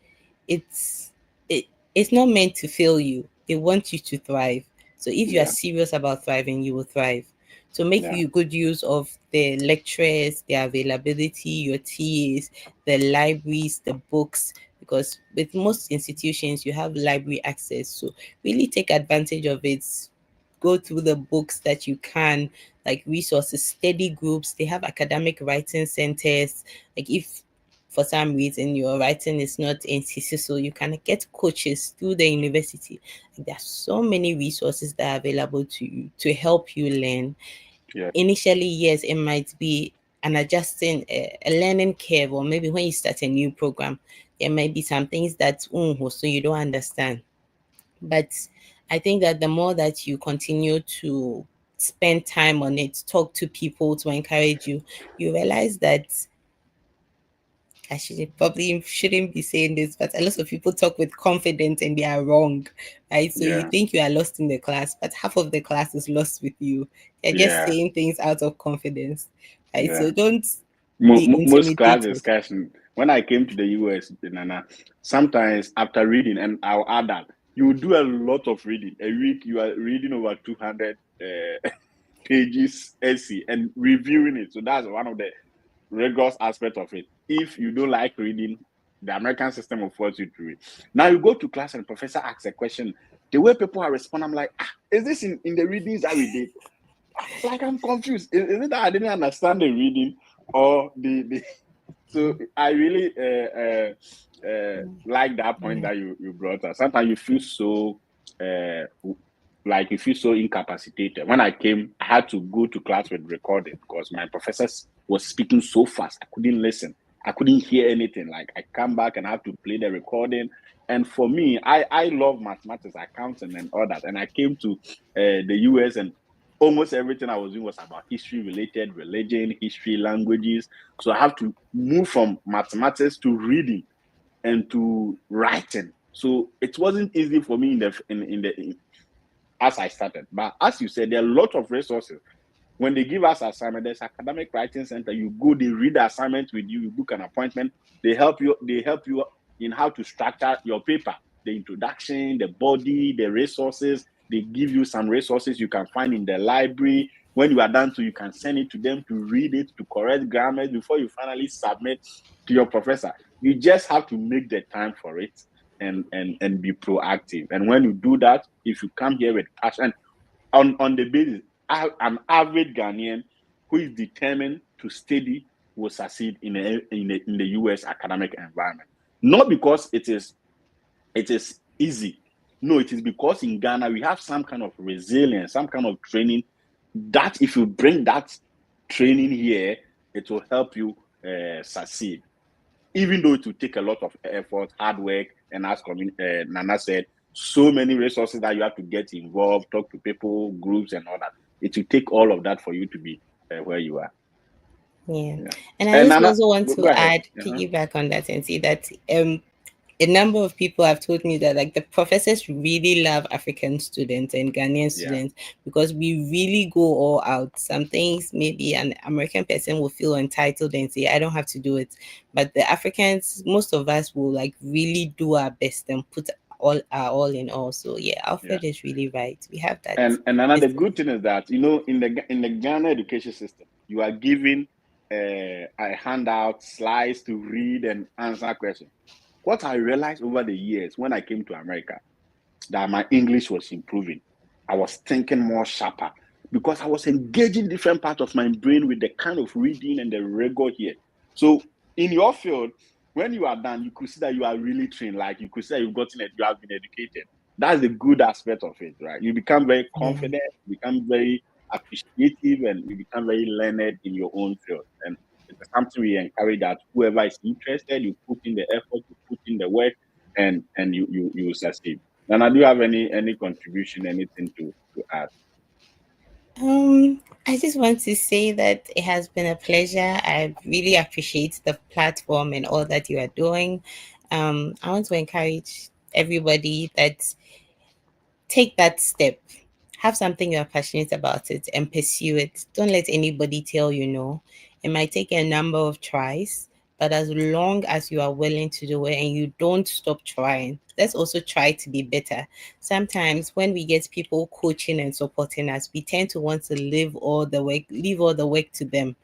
it's it, it's not meant to fail you. They want you to thrive. So if you are yeah, serious about thriving, you will thrive. So make yeah, you good use of the lecturers, the availability, your TAs, the libraries, the books, because with most institutions you have library access. So really take advantage of it go through the books that you can, like resources, study groups. They have academic writing centers. Like if for some reason your writing is not in so you can get coaches through the university. Like, there are so many resources that are available to you to help you learn. Yeah. Initially, yes, it might be an adjusting a learning curve, or maybe when you start a new program, there might be some things that so you don't understand. But I think that the more that you continue to spend time on it, talk to people to encourage you, you realize that I should probably shouldn't be saying this, but a lot of people talk with confidence and they are wrong, right? So you Yeah. think you are lost in the class, but half of the class is lost with you. They're just Yeah. saying things out of confidence, right? Yeah. So don't be Most class intimidated. discussion. When I came to the US, Nana, sometimes after reading, and I'll add that you do a lot of reading. A week you are reading over 200 pages essay and reviewing it. So that's one of the rigorous aspect of it. If you don't like reading, the American system will force you to read. Now you go to class and professor asks a question. The way people are responding, I'm like, is this in the readings that we did? Like I'm confused. Is it that I didn't understand the reading or the so I really like that point that you brought up. Sometimes you feel so uh, like you feel so incapacitated. When I came, I had to go to class with recording because my professor was speaking so fast. I couldn't listen. I couldn't hear anything. Like I come back and I have to play the recording. And for me, I love mathematics, accounting, and all that. And I came to the US, and almost everything I was doing was about history related, religion, history, languages. So I have to move from mathematics to reading and to writing. So it wasn't easy for me as I started. But as you said, there are a lot of resources. When they give us assignment, there's academic writing center. You go, they read the assignment with you, you book an appointment. They help you in how to structure your paper, the introduction, the body, the resources. They give you some resources you can find in the library. When you are done to, you can send it to them to read it, to correct grammar before you finally submit to your professor. You just have to make the time for it and be proactive. And when you do that, if you come here with passion on the basis, an average Ghanaian who is determined to study will succeed in the US academic environment. Not because it is easy. No, it is because in Ghana we have some kind of resilience, some kind of training that if you bring that training here, it will help you succeed. Even though it will take a lot of effort, hard work, and as Nana said, so many resources that you have to get involved, talk to people, groups, and all that. It will take all of that for you to be where you are. Yeah. Yeah. And I And just Nana, also want go to ahead. add, piggyback on that and say that a number of people have told me that like the professors really love African students and Ghanaian Yeah. students because we really go all out. Some things maybe an American person will feel entitled and say, I don't have to do it. But the Africans, most of us will like really do our best and put all in all. So yeah, Alfred is really right. We have that. And another good thing is that in the Ghana education system, you are given a handout, slides to read and answer questions. What I realized over the years when I came to America, that my English was improving. I was thinking more sharper because I was engaging different parts of my brain with the kind of reading and the rigor here. So in your field, when you are done, you could see that you are really trained. Like you could say you've gotten it, you have been educated. That's the good aspect of it, right? You become very confident, you become very appreciative, and you become very learned in your own field. And it's something we encourage that whoever is interested, you put in the effort, you put in the work, and you will succeed. Nana, do you have any contribution, anything to add? I just want to say that it has been a pleasure. I really appreciate the platform and all that you are doing. I want to encourage everybody that take that step. Have something you're passionate about it and pursue it. Don't let anybody tell you no. It might take a number of tries, but as long as you are willing to do it and you don't stop trying, let's also try to be better. Sometimes when we get people coaching and supporting us, we tend to want to leave all the work to them.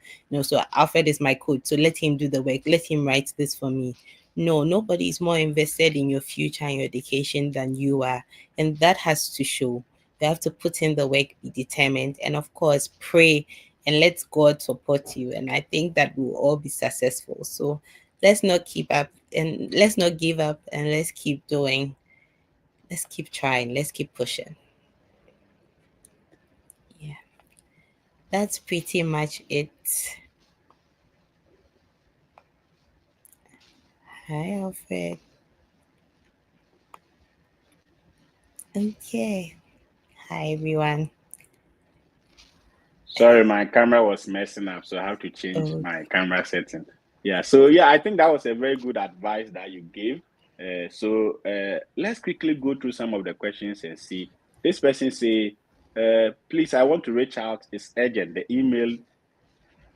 So Alfred is my coach, so let him do the work. Let him write this for me. No, nobody is more invested in your future and your education than you are, and that has to show. You have to put in the work, be determined, and of course, pray and let God support you. And I think that we'll all be successful. So let's not keep up and let's not give up and let's keep doing. Let's keep trying. Let's keep pushing. Yeah. That's pretty much it. Hi, Alfred. Okay. Hi, everyone. Sorry, my camera was messing up, so I have to change my camera setting. Yeah, so yeah, I think that was a very good advice that you gave. So let's quickly go through some of the questions and see. This person say, please, I want to reach out. It's urgent. The email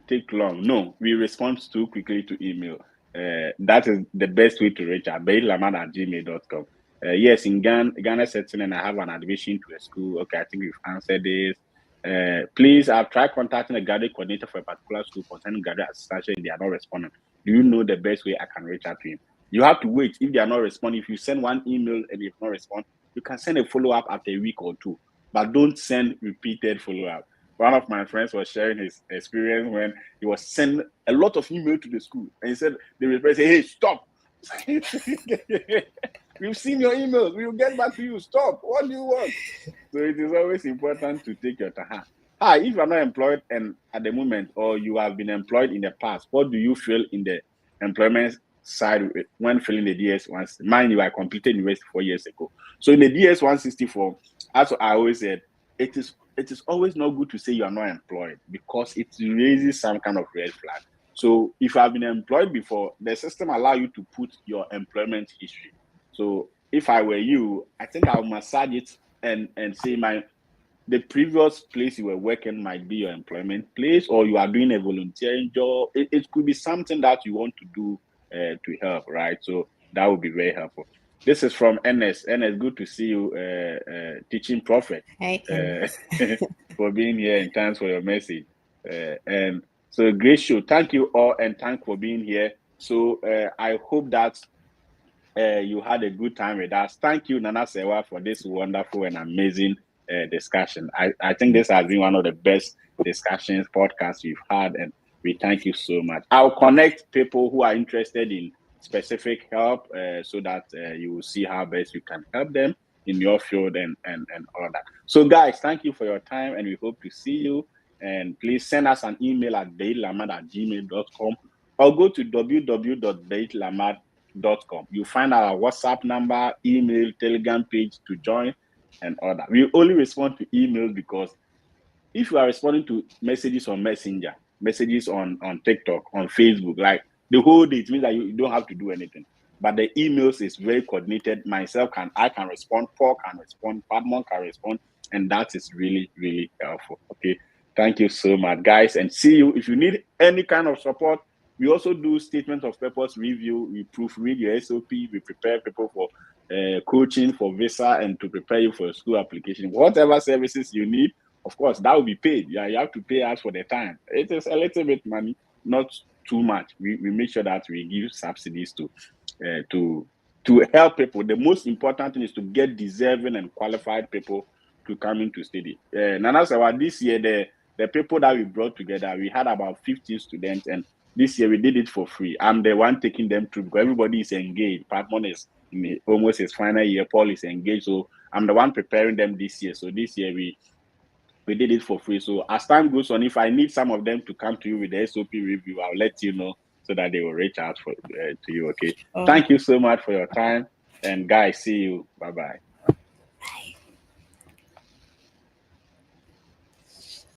take long. No, we respond too quickly to email. That is the best way to reach out. baetlamad@gmail.com. Yes, in Ghana setting, and I have an admission to a school. Okay, I think we've answered this. Please, I've tried contacting a graduate coordinator for a particular school concerning graduate assistance and they are not responding. Do you know the best way I can reach out to him? You have to wait. If they are not responding, if you send one email and if not respond, you can send a follow-up after a week or two, but don't send repeated follow-up. One of my friends was sharing his experience when he was sending a lot of email to the school, and he said they replied, say, "Hey, stop! We've seen your emails. We will get back to you. Stop! What do you want?" So it is always important to take your time. Hi, if you are not employed and at the moment, or you have been employed in the past, what do you feel in the employment side when filling the DS-1? Mind you, I completed university 4 years ago. So in the DS-164, as I always said, it is always not good to say you are not employed because it raises some kind of red flag. So if you have been employed before, the system allows you to put your employment history. So if I were you, I think I would massage it and say the previous place you were working might be your employment place, or you are doing a volunteering job. It could be something that you want to do to help, right? So that would be very helpful. This is from NS. NS, good to see you, teaching prophet, Hi, for being here, and thanks for your message. And so, great show. Thank you all, and thanks for being here. So I hope that you had a good time with us. Thank you, Nana Serwaa, for this wonderful and amazing discussion. I think this has been one of the best discussions, podcasts we've had, and we thank you so much. I'll connect people who are interested in specific help so that you will see how best you can help them in your field and all that. So, guys, thank you for your time, and we hope to see you. And please send us an email at baetlamad@gmail.com or go to www.baetlamad.com. You find our WhatsApp number, email, Telegram page to join and all that. We only respond to emails because if you are responding to messages on Messenger, messages on TikTok, on Facebook, like the whole day, it means that you don't have to do anything. But the emails is very coordinated. I can respond, Paul can respond, Padmon can respond, and that is really, really helpful. Okay. Thank you so much, guys, and see you. If you need any kind of support, we also do statement of purpose review. We proofread your SOP. We prepare people for coaching, for visa, and to prepare you for a school application. Whatever services you need, of course, that will be paid. Yeah, you have to pay us for the time. It is a little bit money, not too much. We make sure that we give subsidies to help people. The most important thing is to get deserving and qualified people to come into study. Nana Serwaa, this year the people that we brought together, we had about 15 students, and this year we did it for free. I'm the one taking them through because everybody is engaged. Patmon is in almost his final year. Paul is engaged, so I'm the one preparing them this year. So this year we did it for free. So as time goes on, if I need some of them to come to you with the SOP review, I'll let you know so that they will reach out to you. Okay. Thank you so much for your time, and guys, see you. Bye-bye.